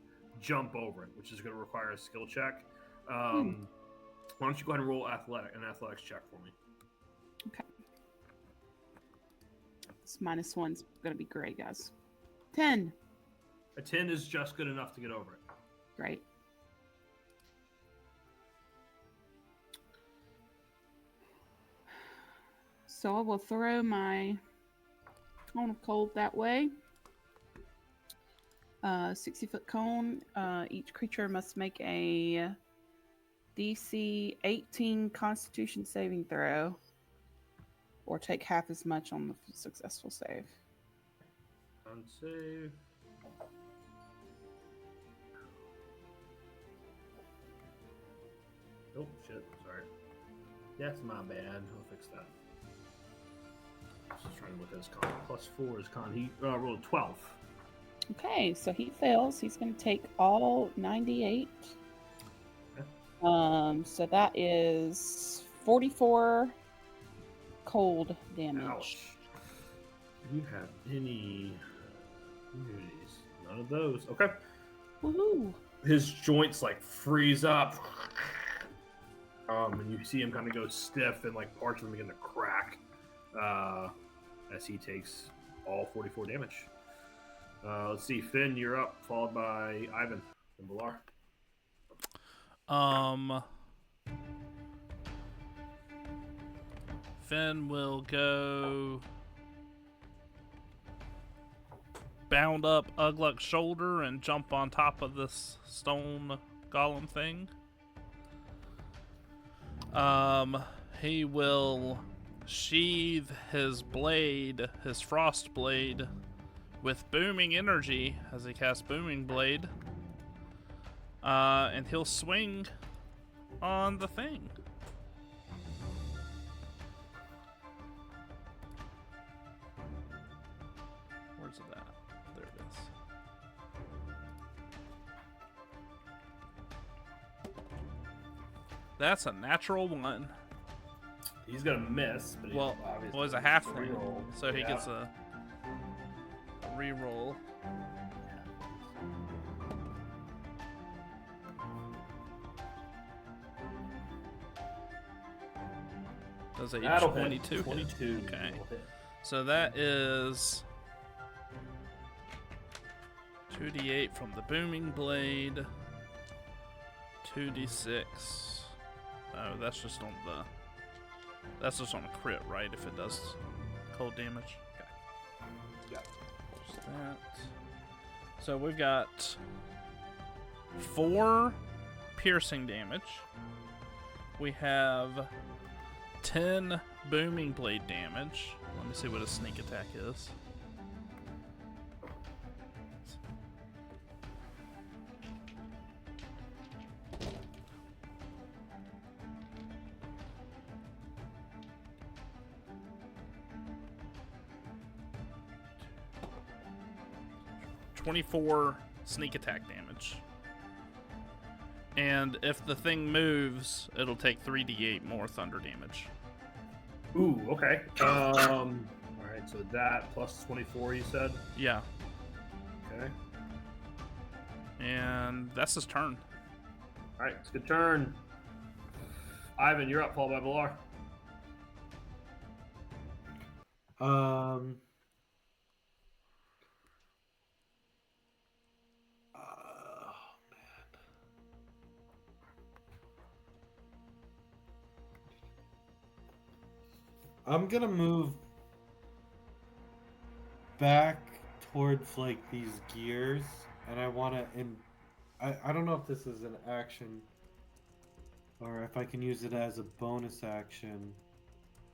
jump over it, which is gonna require a skill check. Why don't you go ahead and roll an athletics check for me? Okay. This -1's gonna be great, guys. 10. A 10 is just good enough to get over it. Great. So I will throw my cone of cold that way. 60-foot cone. Each creature must make a DC 18 Constitution saving throw, or take half as much on the successful save. On save. Oh shit! Sorry. That's my bad. I'll fix that. Just trying to look at his con. +4 is con. He rolled 12. Okay, so he fails. He's going to take all 98. Okay. So that is 44 cold damage. Ouch. Do you have any immunities? None of those. Okay. Woohoo! His joints like freeze up. And you see him kind of go stiff and like parts of him begin to crack as he takes all 44 damage. Let's see, Finn, you're up, followed by Ivan and Balar. Finn will go bound up Ugluck's shoulder and jump on top of this stone golem thing. He will sheathe his blade, his frost blade, with booming energy as he casts Booming Blade. And he'll swing on the thing. Where's it at? There it is. That's a natural 1. He's gonna miss, but Well, obviously was a gets halfling, reroll. so he Yeah. gets a reroll. Does a That'll hit. 22 hit? 22 Okay. will hit. So that is 2d8 from the Booming Blade, 2d6. Oh, that's just on the. That's just on a crit, right? If it does cold damage. Okay. Yeah. Just that. So we've got 4 piercing damage. We have 10 Booming Blade damage. Let me see what a sneak attack is. .24 sneak attack damage. And if the thing moves, it'll take 3d8 more thunder damage. Ooh, okay. All right, so that plus 24, you said? Yeah. Okay. And that's his turn. All right, it's a good turn. Ivan, you're up, followed by Balar. I'm gonna move back towards like these gears, and I wanna I don't know if this is an action or if I can use it as a bonus action.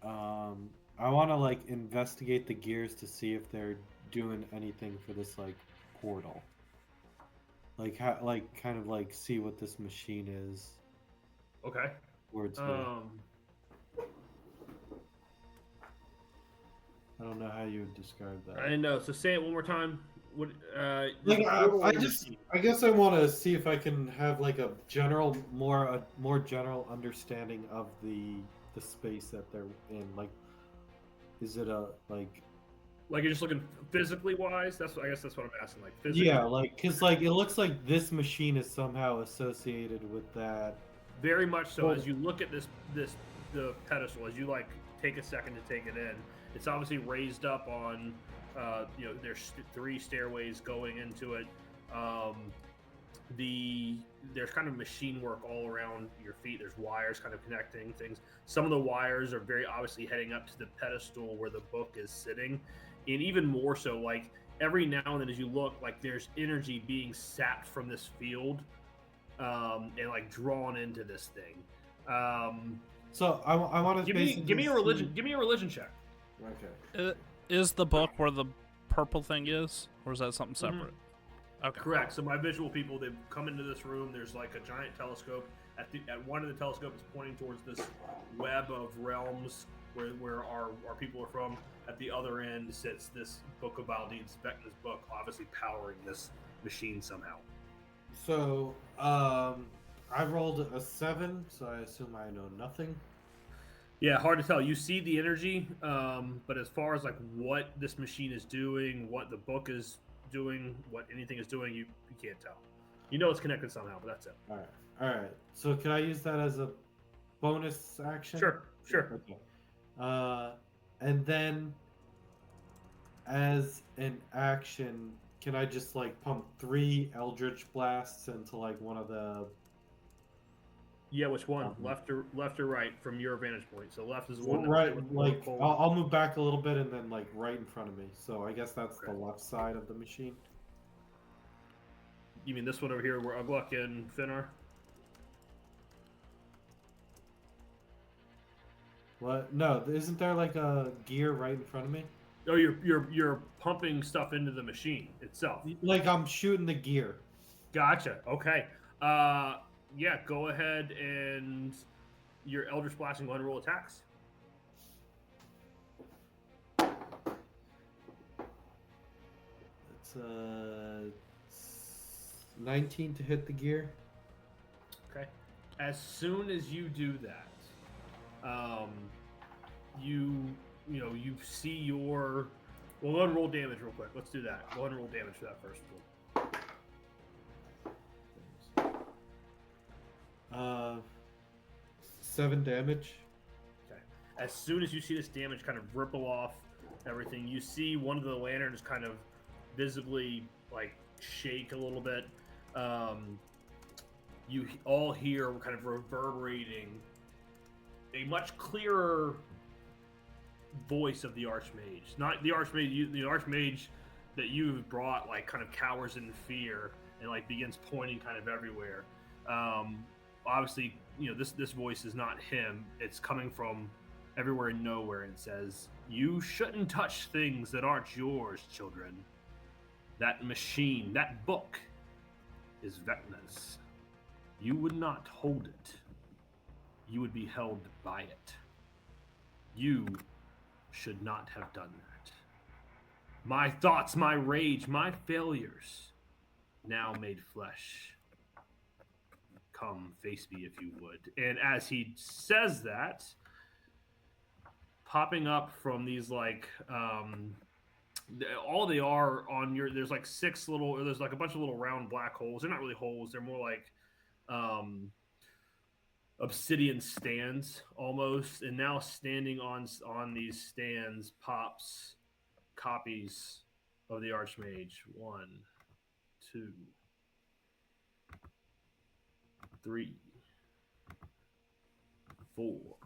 I wanna like investigate the gears to see if they're doing anything for this like portal. Like how kind of like see what this machine is. Okay. Towards me. I don't know how you would describe that. I know. So say it one more time. What? Like, I guess I want to see if I can have like a more general understanding of the space that they're in. Like, is it a like you're just looking physically wise? I guess that's what I'm asking. Like physically. Yeah, like because like it looks like this machine is somehow associated with that. Very much so. As you look at the pedestal, as you like take a second to take it in. It's obviously raised up on, there's 3 stairways going into it. There's kind of machine work all around your feet. There's wires kind of connecting things. Some of the wires are very obviously heading up to the pedestal where the book is sitting. And even more so, like every now and then as you look, like there's energy being sapped from this field and like drawn into this thing. So I want to give me a religion check. Okay. Is the book where the purple thing is, or is that something separate? Mm-hmm. Okay. Correct. So my visual people, they've come into this room. There's like a giant telescope. At one of the telescopes is pointing towards this web of realms where our people are from. At the other end sits this book of Valdine's Vecna's book, obviously powering this machine somehow. So I rolled a 7, so I assume I know nothing. Yeah, hard to tell. You see the energy, but as far as like what this machine is doing, what the book is doing, what anything is doing, you can't tell. You know it's connected somehow, but that's it. All right. So can I use that as a bonus action? Sure. Okay. And then as an action, can I just like pump 3 Eldritch blasts into like one of the? Yeah, which one? Left or right from your vantage point. So left is the one. Right, like I'll move back a little bit and then like right in front of me. So I guess that's the left side of the machine. You mean this one over here where Ugluck and Finn are? What? No, isn't there like a gear right in front of me? Oh, you're pumping stuff into the machine itself. Like I'm shooting the gear. Gotcha. Okay. Yeah. Go ahead and your Eldritch Blasting. Go ahead and roll attacks. It's 19 to hit the gear. Okay. As soon as you do that, you see your. Well, go ahead and roll damage real quick. Let's do that. Go ahead and roll damage for that first one. 7 damage. Okay. As soon as you see this damage kind of ripple off everything, you see one of the lanterns kind of visibly like shake a little bit. You all hear kind of reverberating a much clearer voice of the Arch Mage. Not the Arch Mage, the Arch Mage that you've brought like kind of cowers in fear and like begins pointing kind of everywhere. Obviously, this voice is not him. It's coming from everywhere and nowhere, and it says, "You shouldn't touch things that aren't yours, children. That machine, that book, is Vecna's. You would not hold it. You would be held by it. You should not have done that. My thoughts, my rage, my failures, now made flesh. Come, face me if you would." And as he says that, popping up from these like all they are on your, there's like there's like a bunch of little round black holes. They're not really holes, they're more like obsidian stands almost. And now standing on these stands pops copies of the Archmage. 1, 2, 3, 4,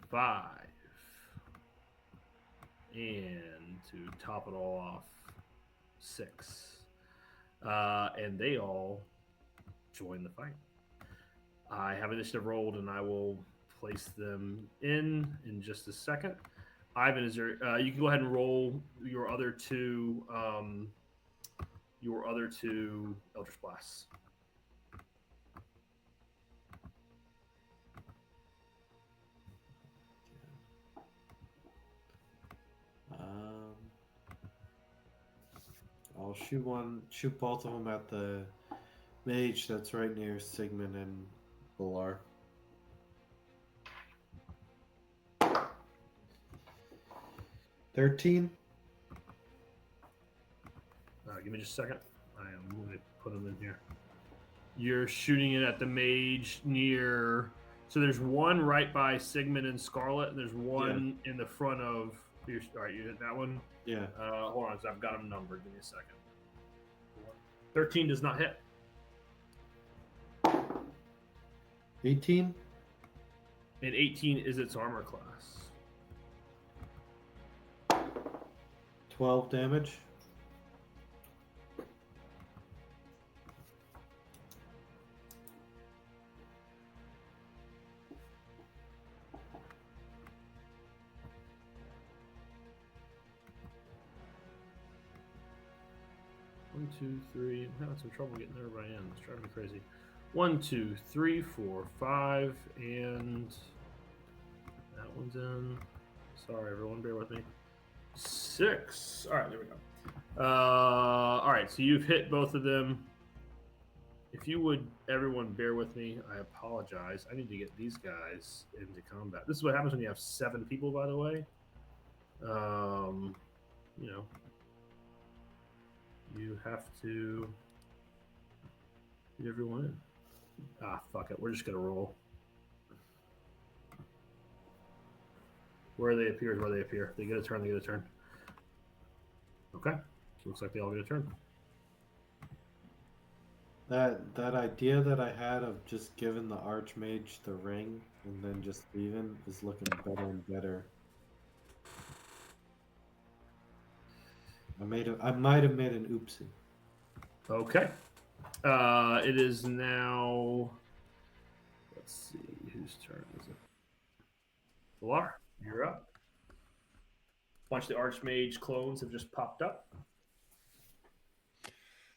5, and to top it all off, 6. And they all join the fight. I have initiative rolled, and I will place them in just a second. Ivan, is there? You can go ahead and roll your other two Eldritch Blasts. I'll shoot both of them at the mage that's right near Sigmund and Bilar. $13. Give me just a second. I am going to put them in here. You're shooting it at the mage near. So there's one right by Sigmund and Scarlet, and there's one in the front of. All right, you hit that one? Yeah. Hold on, I've got them numbered. Give me a second. 13 does not hit. 18. And 18 is its armor class. 12 damage. One, 2, 3. I'm having some trouble getting everybody in. It's driving me crazy. 1, 2, 3, 4, 5, and that one's in. Sorry, everyone, bear with me. 6. All right, there we go. All right, so you've hit both of them. If you would, everyone, bear with me. I apologize. I need to get these guys into combat. This is what happens when you have 7 people, by the way. You know, you have to get everyone in. Ah, fuck it. We're just going to roll. Where they appear is where they appear. If they get a turn, they get a turn. Okay. Looks like they all get a turn. That idea that I had of just giving the Arch Mage the ring and then just leaving is looking better and better. I might have made an oopsie. Okay. It is now. Let's see whose turn is it. Valar, you're up. A bunch of the Archmage clones have just popped up.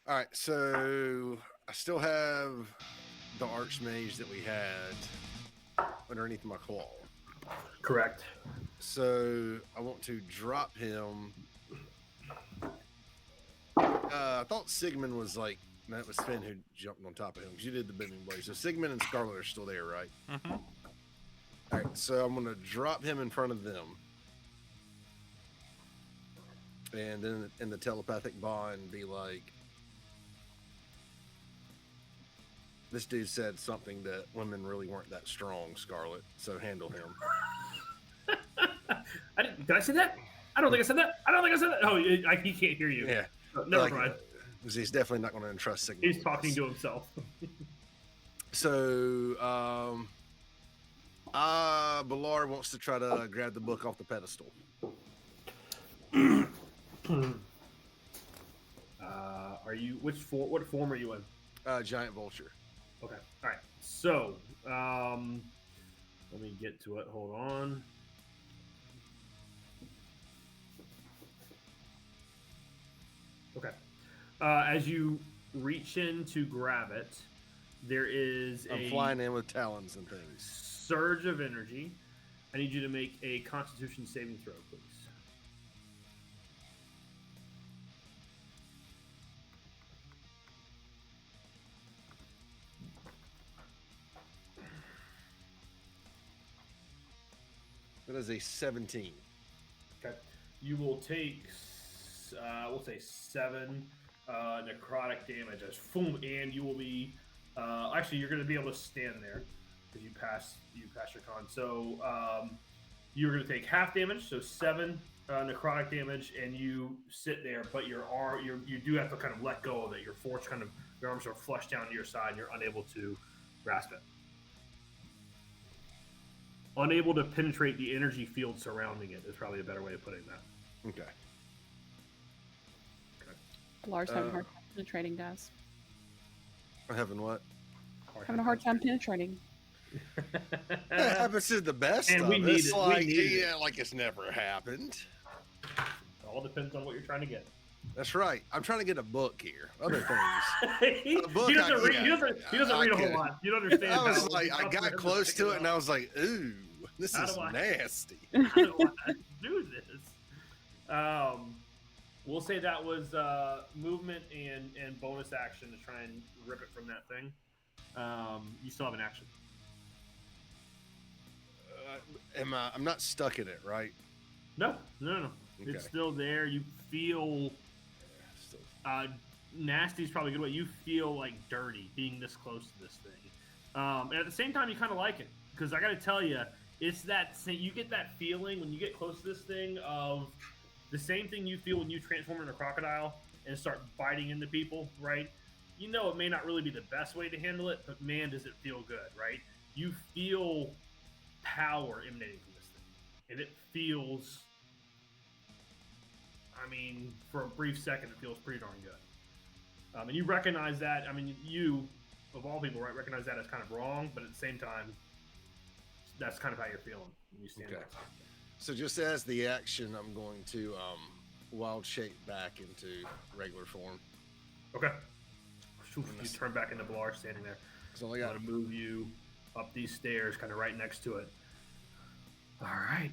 All right, so I still have the Archmage that we had underneath my claw. Correct. So I want to drop him. I thought Sigmund was like, that was Finn who jumped on top of him because you did the bending blade. So Sigmund and Scarlet are still there, right? Mm-hmm. All right, so I'm going to drop him in front of them. And then in the telepathic bond, be like, this dude said something that women really weren't that strong, Scarlet, so handle him. Did I say that? I don't think I said that. I don't think I said that. Oh, he can't hear you. Yeah. Never mind. He's definitely not going to entrust Sigmund. He's talking to himself. So, Balar wants to try to grab the book off the pedestal. What form are you in? Giant vulture. Okay. All right. So, let me get to it. Hold on. Okay. As you reach in to grab it, there is I'm flying in with talons and things. Surge of energy. I need you to make a Constitution saving throw, please. That is a 17. Okay. You will take, we'll say 7 necrotic damage as boom, and you will be. Actually, you're going to be able to stand there because you pass your con. So you're going to take half damage, so 7 necrotic damage, and you sit there. But your arm, you do have to kind of let go of it. Your arms are flushed down to your side, and you're unable to grasp it. Unable to penetrate the energy field surrounding it is probably a better way of putting that. Okay. Lars having a hard time penetrating, guys. Having what? Having a hard time penetrating. That happens to the best And of we us. need it. Like, We need it. yeah, like it's never happened. It all depends on what you're trying to get. That's right. I'm trying to get a book here. Other things. he doesn't read a whole lot. You don't understand. I was like, I got close to it, and I was like, ooh, this is nasty. How do I do this? We'll say that was movement and bonus action to try and rip it from that thing. You still have an action. I'm not stuck in it, right? No. Okay. It's still there. You feel nasty is probably a good way. You feel like dirty being this close to this thing, and at the same time, you kind of like it because I got to tell you, it's that you get that feeling when you get close to this thing of the same thing you feel when you transform into a crocodile and start biting into people, right? You know it may not really be the best way to handle it, but man, does it feel good, right? You feel power emanating from this thing, and it feels. I mean, for a brief second, it feels pretty darn good. And you recognize that. I mean, you, of all people, right, recognize that as kind of wrong, but at the same time, that's kind of how you're feeling when you stand there. So just as the action, I'm going to wild shape back into regular form. Okay. You turn back into Blar standing there. So I got to move you up these stairs, kind of right next to it. All right.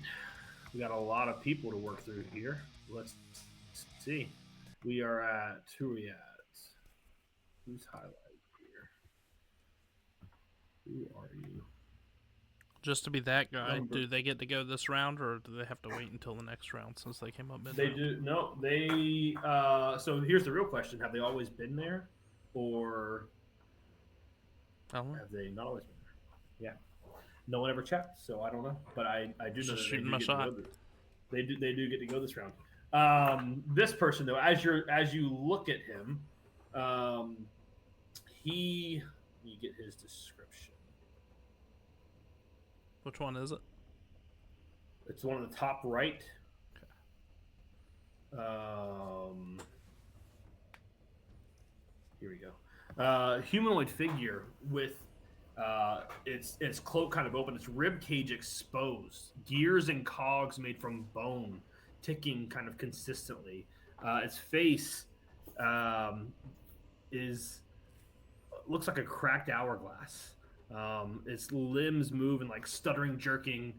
We got a lot of people to work through here. Let's see. We are at, who are we at? Who's highlighted here? Who are you? Just to be that guy, do they get to go this round, or do they have to wait until the next round since they came up mid? They do. No, they. So here's the real question: have they always been there, or have they not always been there? Yeah. No one ever checked, so I don't know. But I do know that they do get to go this. They do get to go this round. This person though, as you look at him, you get his description. Which one is it? It's one on the top right. Okay. Here we go. Humanoid figure with its cloak kind of open, its rib cage exposed, gears and cogs made from bone, ticking kind of consistently. Its face looks like a cracked hourglass. Its limbs move in like stuttering, jerking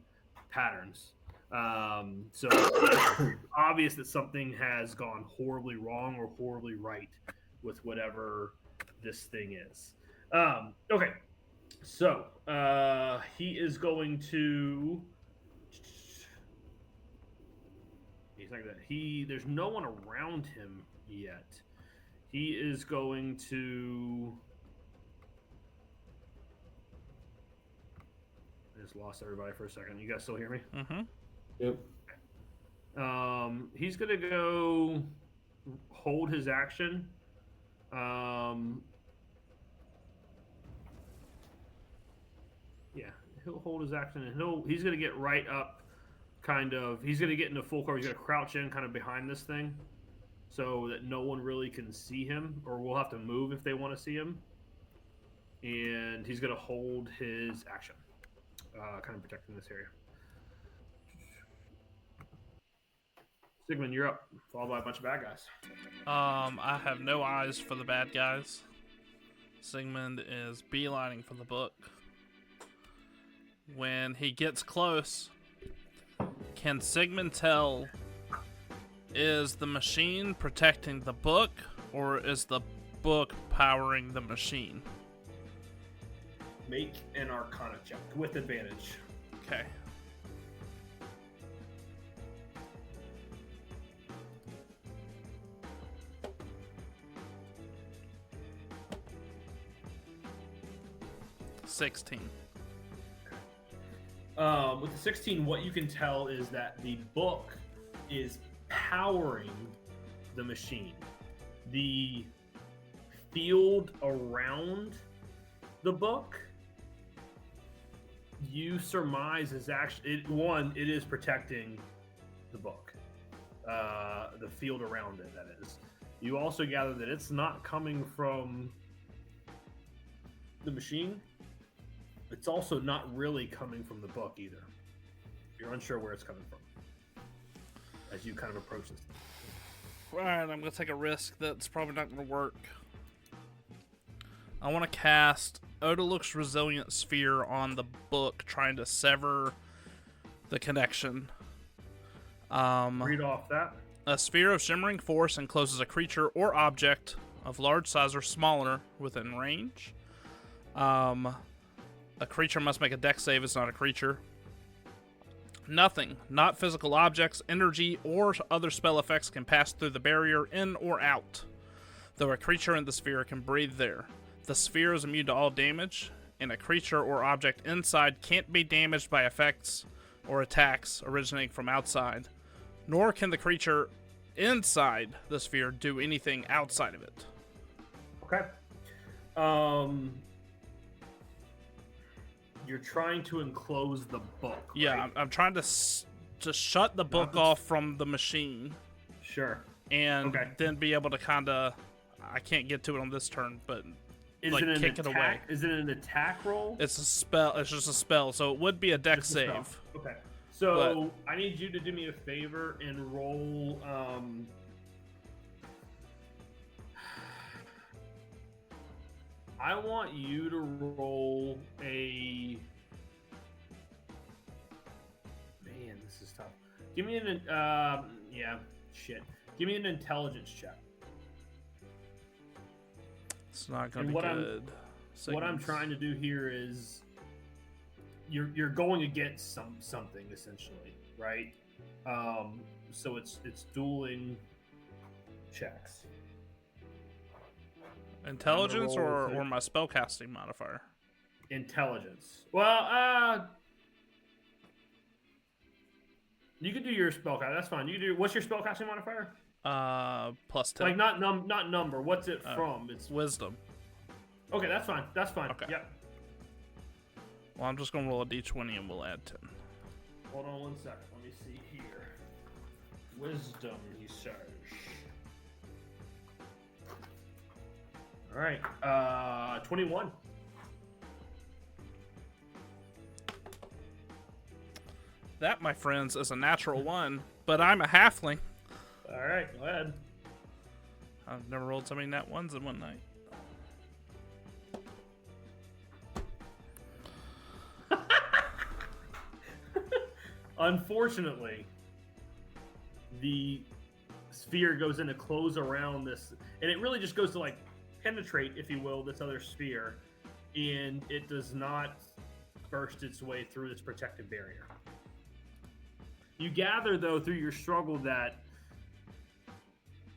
patterns. So it's obvious that something has gone horribly wrong or horribly right with whatever this thing is. Okay, so he is going to. He's not gonna. There's no one around him yet. He is going to. I just lost everybody for a second. You guys still hear me? Mm-hmm. Yep. He's gonna go hold his action. Yeah, he'll hold his action, and he's gonna get right up. Kind of, he's gonna get into full cover. He's gonna crouch in, kind of behind this thing, so that no one really can see him, or we'll have to move if they want to see him. And he's gonna hold his action. Kind of protecting this area. Sigmund, you're up, followed by a bunch of bad guys. I have no eyes for the bad guys. Sigmund is beelining for the book. When he gets close, can Sigmund tell, is the machine protecting the book, or is the book powering the machine? Make an Arcana check with advantage. Okay. $16. With the 16, what you can tell is that the book is powering the machine. The field around the book, you surmise is actually it is protecting the book, the field around it. That is. You also gather that it's not coming from the machine. It's also not really coming from the book either. You're unsure where it's coming from as you kind of approach this. Alright, I'm going to take a risk that's probably not going to work. I want to cast Odaluk's Resilient Sphere on the book, trying to sever the connection. Read off that. A sphere of shimmering force encloses a creature or object of large size or smaller within range. A creature must make a dex save. It's not a creature. Nothing, not physical objects, energy, or other spell effects can pass through the barrier in or out, though a creature in the sphere can breathe there. The sphere is immune to all damage, and a creature or object inside can't be damaged by effects or attacks originating from outside, nor can the creature inside the sphere do anything outside of it. Okay. You're trying to enclose the book. Yeah, right? I'm trying to shut the book off from the machine. Sure. And then be able to kind of, I can't get to it on this turn, but kick it away. Is it an attack roll? It's a spell. It's just a spell, so it would be a dex save. Okay. So I need you to do me a favor and roll. I want you to roll a. Man, this is tough. Give me an shit. Give me an intelligence check. It's not gonna be what good. What I'm trying to do here is you're going against something essentially, right? So it's dueling checks. Intelligence or my spellcasting modifier? Intelligence. Well, you can do your spellcast. That's fine. You can do. What's your spellcasting modifier? +10. Like not number. What's it from? It's wisdom. Okay, that's fine. That's fine. Okay. Yep. Well, I'm just gonna roll a d20 and we'll add 10. Hold on 1 second. Let me see here. Wisdom, he says. All right. 21. That, my friends, is a natural 1, but I'm a halfling. All right, go ahead. I've never rolled so many nat 1s in one night. Unfortunately, the sphere goes in to close around this, and it really just goes to like penetrate, if you will, this other sphere, and it does not burst its way through this protective barrier. You gather, though, through your struggle that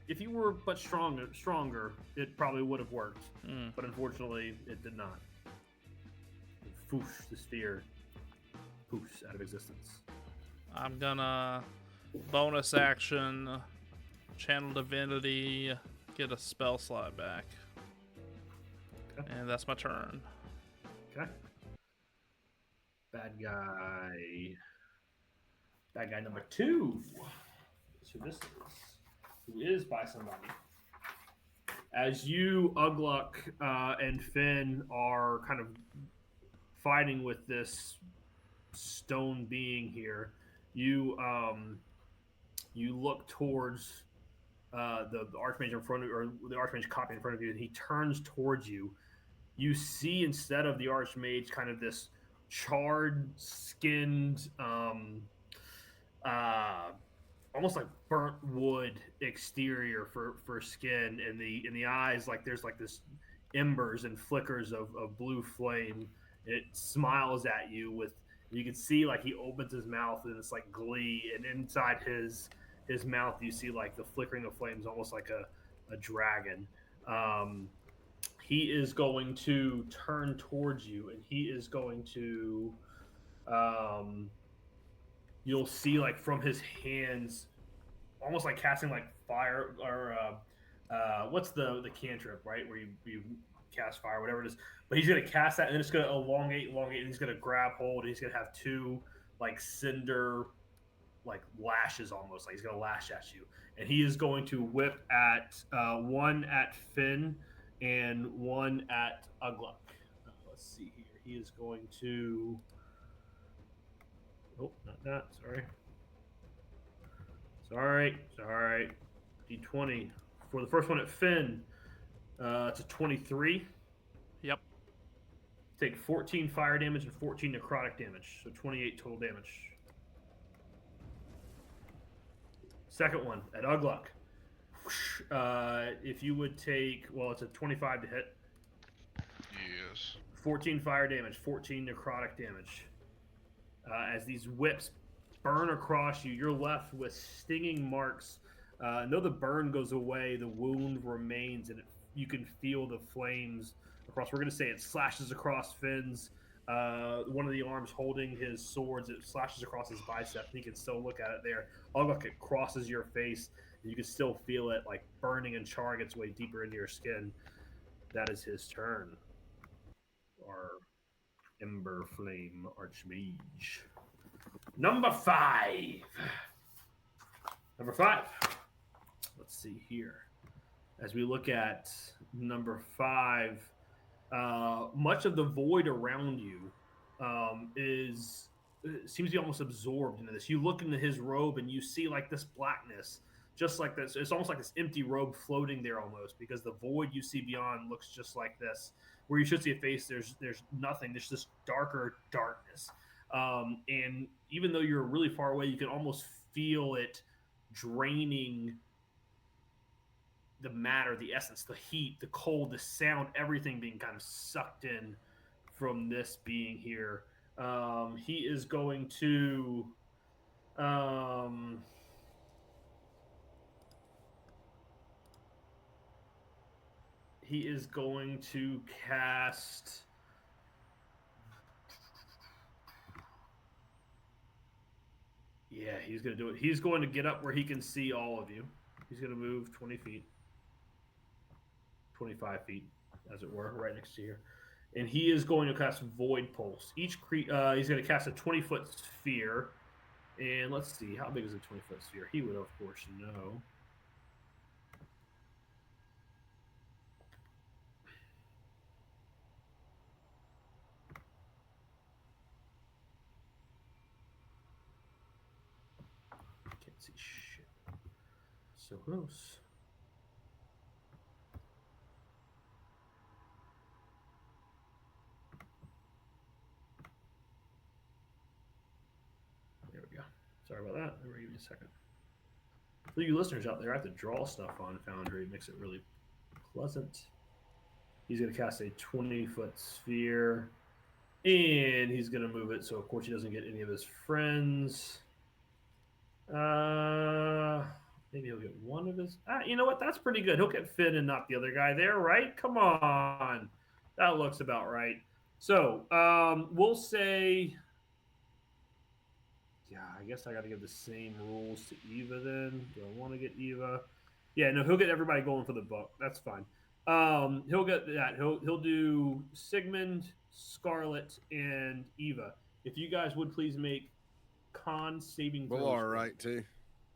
if you were but stronger, it probably would have worked. But unfortunately, it did not. Foosh, the sphere poofs out of existence. I'm gonna bonus action, channel divinity, get a spell slot back. Okay. And that's my turn. Okay. Bad guy number 2. So this is, who is by somebody. As you, Ugluk, and Finn are kind of fighting with this stone being here, you look towards the Archmage in front of you, or the Archmage copy in front of you, and he turns towards you. You see, instead of the Archmage, kind of this charred, skinned, almost like burnt wood exterior for skin, and the eyes, like there's like this embers and flickers of blue flame. It smiles at you with, you can see like he opens his mouth and it's like glee, and inside his mouth you see like the flickering of flames, almost like a dragon. He is going to turn towards you, and he is going to you'll see like from his hands, almost like casting like fire, or what's the cantrip, right, where you cast fire, whatever it is. But he's gonna cast that, and then it's gonna elongate, and he's gonna grab hold, and he's gonna have 2 like cinder, like lashes, almost like he's gonna lash at you, and he is going to whip at 1 at Finn and 1 at Ugluk. Let's see here. He is going to. Oh, not that. Sorry. D20 for the first one at Finn. It's a 23. Yep. Take 14 fire damage and 14 necrotic damage, so 28 total damage. Second one at Ugluk. If you would take, well, it's a 25 to hit. Yes. 14 fire damage, 14 necrotic damage. As these whips burn across you, you're left with stinging marks. Though the burn goes away, the wound remains, and you can feel the flames across. We're going to say it slashes across Finn's. One of the arms holding his swords, it slashes across his bicep, and you can still look at it there. Ugluk, it crosses your face, and you can still feel it like burning and charring its way deeper into your skin. That is his turn. Our Ember Flame Archmage. Number 5. Let's see here. As we look at number 5, much of the void around you seems to be almost absorbed into this. You look into his robe and you see like this blackness, just like this. It's almost like this empty robe floating there almost, because the void you see beyond looks just like this. Where you should see a face, there's nothing. There's this darker darkness. And even though you're really far away, you can almost feel it draining the matter, the essence, the heat, the cold, the sound, everything being kind of sucked in from this being here. He is going to cast he's going to do it. He's going to get up where he can see all of you. He's going to move 20 feet. 25 feet, as it were, right next to you. And he is going to cast Void Pulse. He's going to cast a 20-foot sphere. And let's see, how big is a 20-foot sphere? He would, of course, know. Can't see shit. So close. Sorry about that. Give me a second. For you listeners out there, I have to draw stuff on Foundry. It makes it really pleasant. He's going to cast a 20-foot sphere. And he's going to move it, so of course he doesn't get any of his friends. Maybe he'll get one of his... you know what? That's pretty good. He'll get Finn and not the other guy there, right? Come on. That looks about right. So, we'll say... Yeah, I guess I got to give the same rules to Eva then. Do I want to get Eva? Yeah, no, he'll get everybody going for the book. That's fine. He'll get that. He'll do Sigmund, Scarlet, and Eva. If you guys would please make con saving throws. Balar, right, too?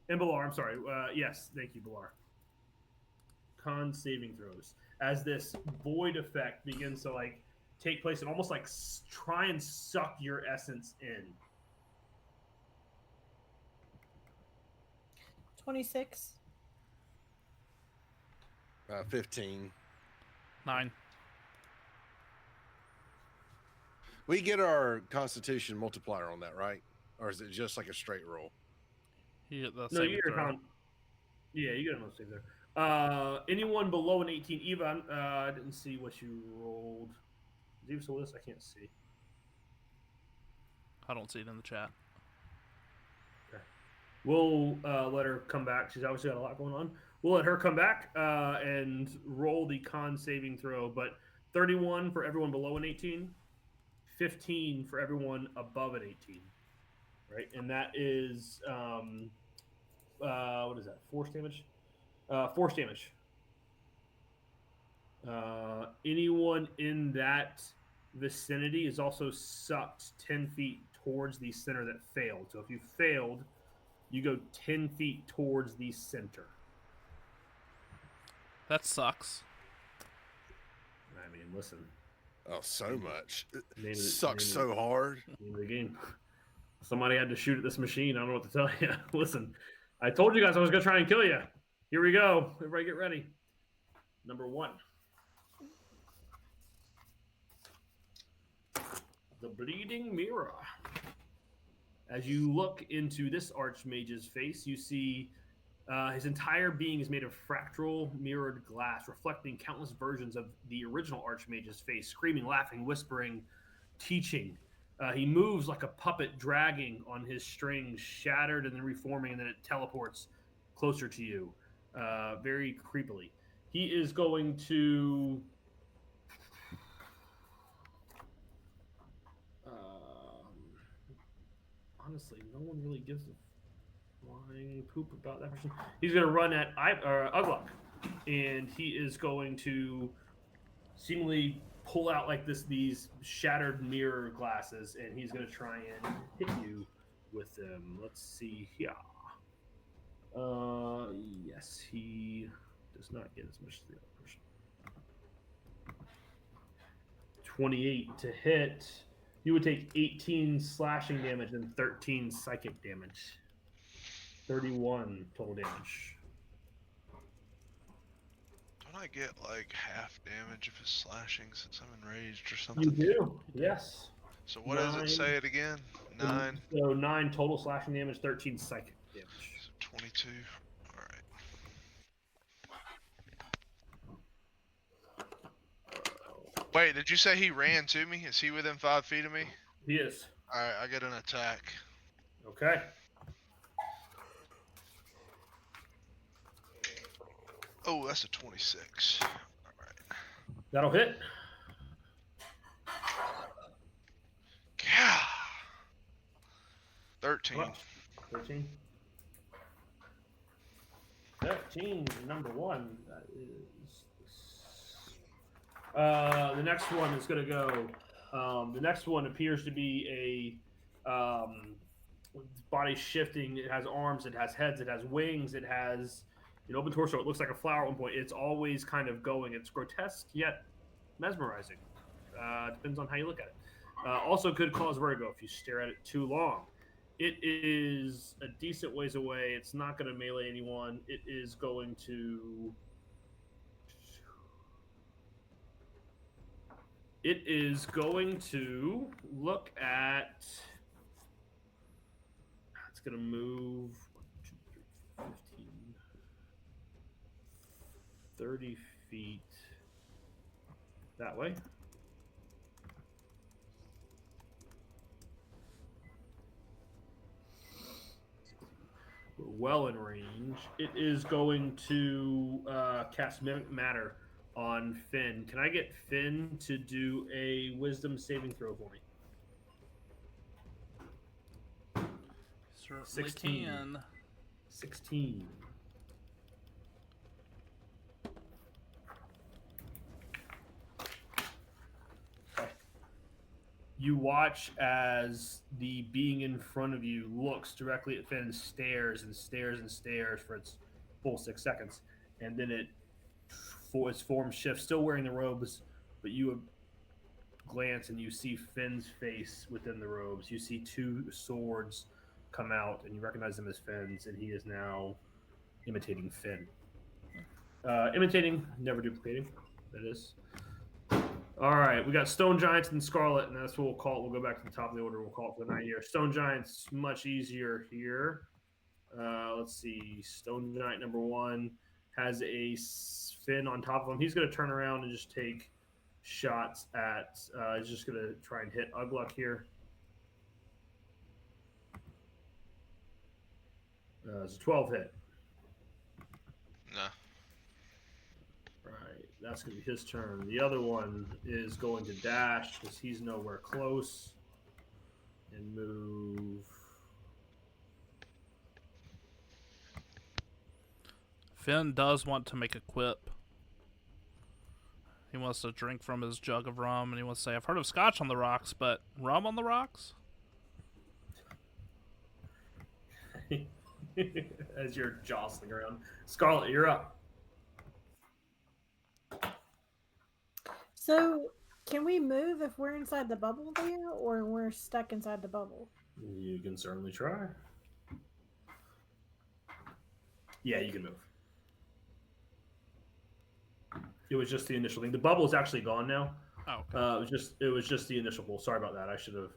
And Balar, I'm sorry. Yes, thank you, Balar. Con saving throws. As this void effect begins to like take place and almost like try and suck your essence in. 26. 15. 9. We get our Constitution multiplier on that, right? Or is it just like a straight roll? You get the No, you get yeah, you get a save there. Anyone below an 18, Eva, I didn't see what you rolled. Is Eva still with us? I can't see. I don't see it in the chat. We'll let her come back. She's obviously got a lot going on. We'll let her come back and roll the con saving throw. But 31 for everyone below an 18, 15 for everyone above an 18. Right? And that is, what is that? Force damage? Force damage. Anyone in that vicinity is also sucked 10 feet towards the center that failed. So if you failed, you go 10 feet towards the center. That sucks. I mean, listen. Oh, so much. It sucks so hard. Name of the game. Somebody had to shoot at this machine. I don't know what to tell you. Listen, I told you guys I was going to try and kill you. Here we go. Everybody get ready. Number 1. The Bleeding Mirror. As you look into this Arch Mage's face, you see his entire being is made of fractal mirrored glass, reflecting countless versions of the original Arch Mage's face, screaming, laughing, whispering, teaching. He moves like a puppet dragging on his strings, shattered and then reforming, and then it teleports closer to you, very creepily. He is going to... honestly, no one really gives a flying poop about that person. He's going to run at Ugluk, and he is going to seemingly pull out like these shattered mirror glasses, and he's going to try and hit you with them. Let's see here. Yes, he does not get as much as the other person. 28 to hit. You would take 18 slashing damage and 13 psychic damage. 31 total damage. Don't I get like half damage if it's slashing since I'm enraged or something? You do, yes. So what does it say it again? 9. So 9 total slashing damage, 13 psychic damage. So 22. All right. Wait, did you say he ran to me? Is he within 5 feet of me? He is. All right, I get an attack. Okay. Oh, that's a 26. All right. That'll hit. Yeah. 13. 13. 13, number 1. That is. The next one is going to go. The next one appears to be a body shifting. It has arms. It has heads. It has wings. It has an open torso. It looks like a flower at one point. It's always kind of going. It's grotesque yet mesmerizing. Depends on how you look at it. Also could cause vertigo if you stare at it too long. It is a decent ways away. It's not going to melee anyone. It is going to... It is going to look at... It's going to move 1, 2, 3, 15, 30 feet that way. We're well in range. It is going to cast Mimic Matter on Finn. Can I get Finn to do a Wisdom saving throw for me? Certainly 16. can. 16. You watch as the being in front of you looks directly at Finn, stares and stares and stares for its full 6 seconds, and then its form shifts, still wearing the robes, but you glance and you see Finn's face within the robes. You see 2 swords come out, and you recognize them as Finn's, and he is now imitating Finn. Imitating, never duplicating. That is. All right, we got Stone Giants and Scarlet, and that's what we'll call it. We'll go back to the top of the order. We'll call it for the night here. Stone Giants, much easier here. Let's see. Stone Giant number 1 has a Finn on top of him. He's going to turn around and just take shots at. He's just going to try and hit Ugluk here. It's a 12 hit. No. Right, that's going to be his turn. The other one is going to dash because he's nowhere close and move. Finn does want to make a quip. He wants to drink from his jug of rum, and he wants to say, I've heard of scotch on the rocks, but rum on the rocks? As you're jostling around. Scarlet, you're up. So, can we move if we're inside the bubble there, or we're stuck inside the bubble? You can certainly try. Yeah, you can move. It was just the initial thing. The bubble is actually gone now. Oh, okay. It was just the initial pull. Sorry about that. I should have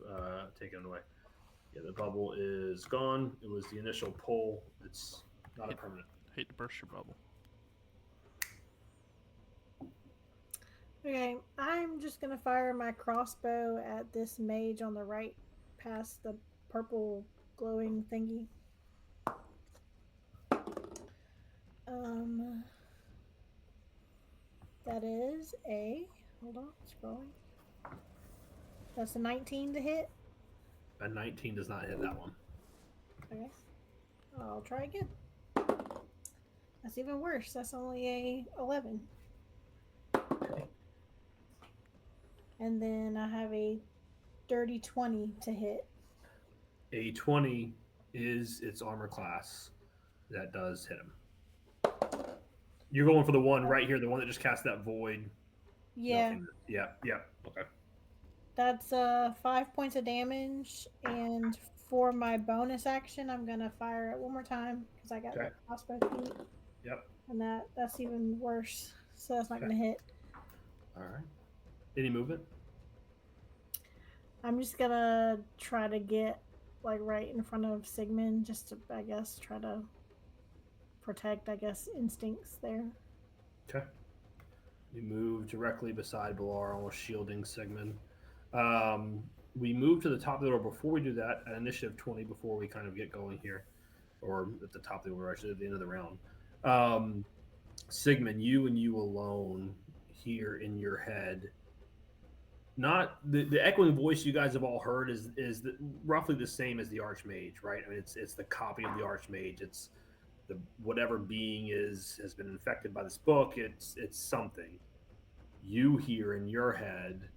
taken it away. Yeah, the bubble is gone. It was the initial pull. It's not a permanent. Hate to burst your bubble. Okay, I'm just gonna fire my crossbow at this mage on the right, past the purple glowing thingy. That is a, hold on, scrolling. That's a 19 to hit. A 19 does not hit that one. Okay, I'll try again. That's even worse. That's only a 11. Okay. And then I have a dirty 20 to hit. A 20 is its armor class. That does hit him. You're going for the one right here, the one that just cast that void. Yeah. Nothing. Yeah. Okay. That's 5 points of damage, and for my bonus action, I'm gonna fire it one more time because I got the crossbow feet. Yep. And that's even worse, so that's not gonna hit. All right. Any movement? I'm just gonna try to get like right in front of Sigmund, just to, I guess, try to protect, I guess, instincts there. Okay. You move directly beside Balar, almost shielding Sigmund. We move to the top of the order. Before we do that, at initiative 20, before we kind of get going here, or at the top of the order, actually, at the end of the round. Sigmund, you and you alone here in your head. Not the echoing voice you guys have all heard is roughly the same as the Arch Mage, right? I mean, it's the copy of the Arch Mage. It's the whatever being has been infected by this book. It's something. You hear in your head.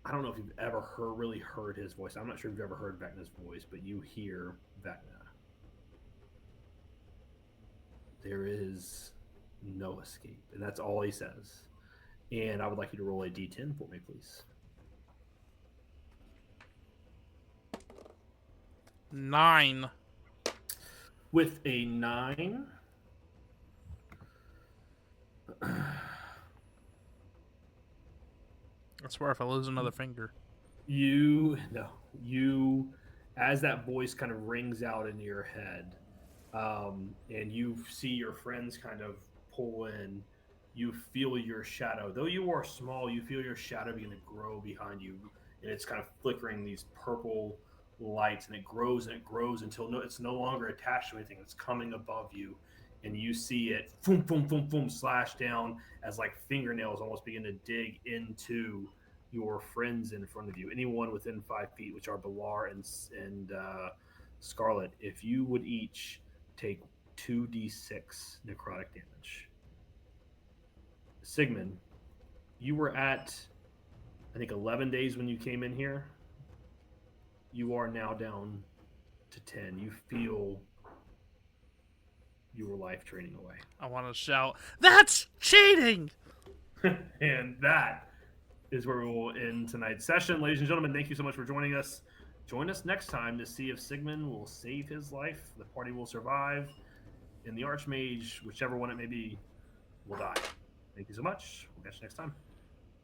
I don't know if you've ever really heard his voice. I'm not sure if you've ever heard Vecna's voice, but you hear Vecna. There is no escape, and that's all he says. And I would like you to roll a d10 for me, please. 9. With a 9, I swear if I lose another finger. you, as that voice kind of rings out in your head, and you see your friends kind of pull in, you feel your shadow. Though you are small, you feel your shadow begin to grow behind you, and it's kind of flickering these purple lights, and it grows until it's no longer attached to anything. It's coming above you, and you see it boom, boom, boom, boom, slash down as like fingernails almost begin to dig into your friends in front of you. Anyone within 5 feet, which are Balar and Scarlet, if you would each take 2d6 necrotic damage. Sigmund, you were at, I think, 11 days when you came in here. You are now down to 10. You feel your life draining away. I want to shout, "That's cheating!" And that is where we will end tonight's session. Ladies and gentlemen, thank you so much for joining us. Join us next time to see if Sigmund will save his life, the party will survive, and the Archmage, whichever one it may be, will die. Thank you so much. We'll catch you next time.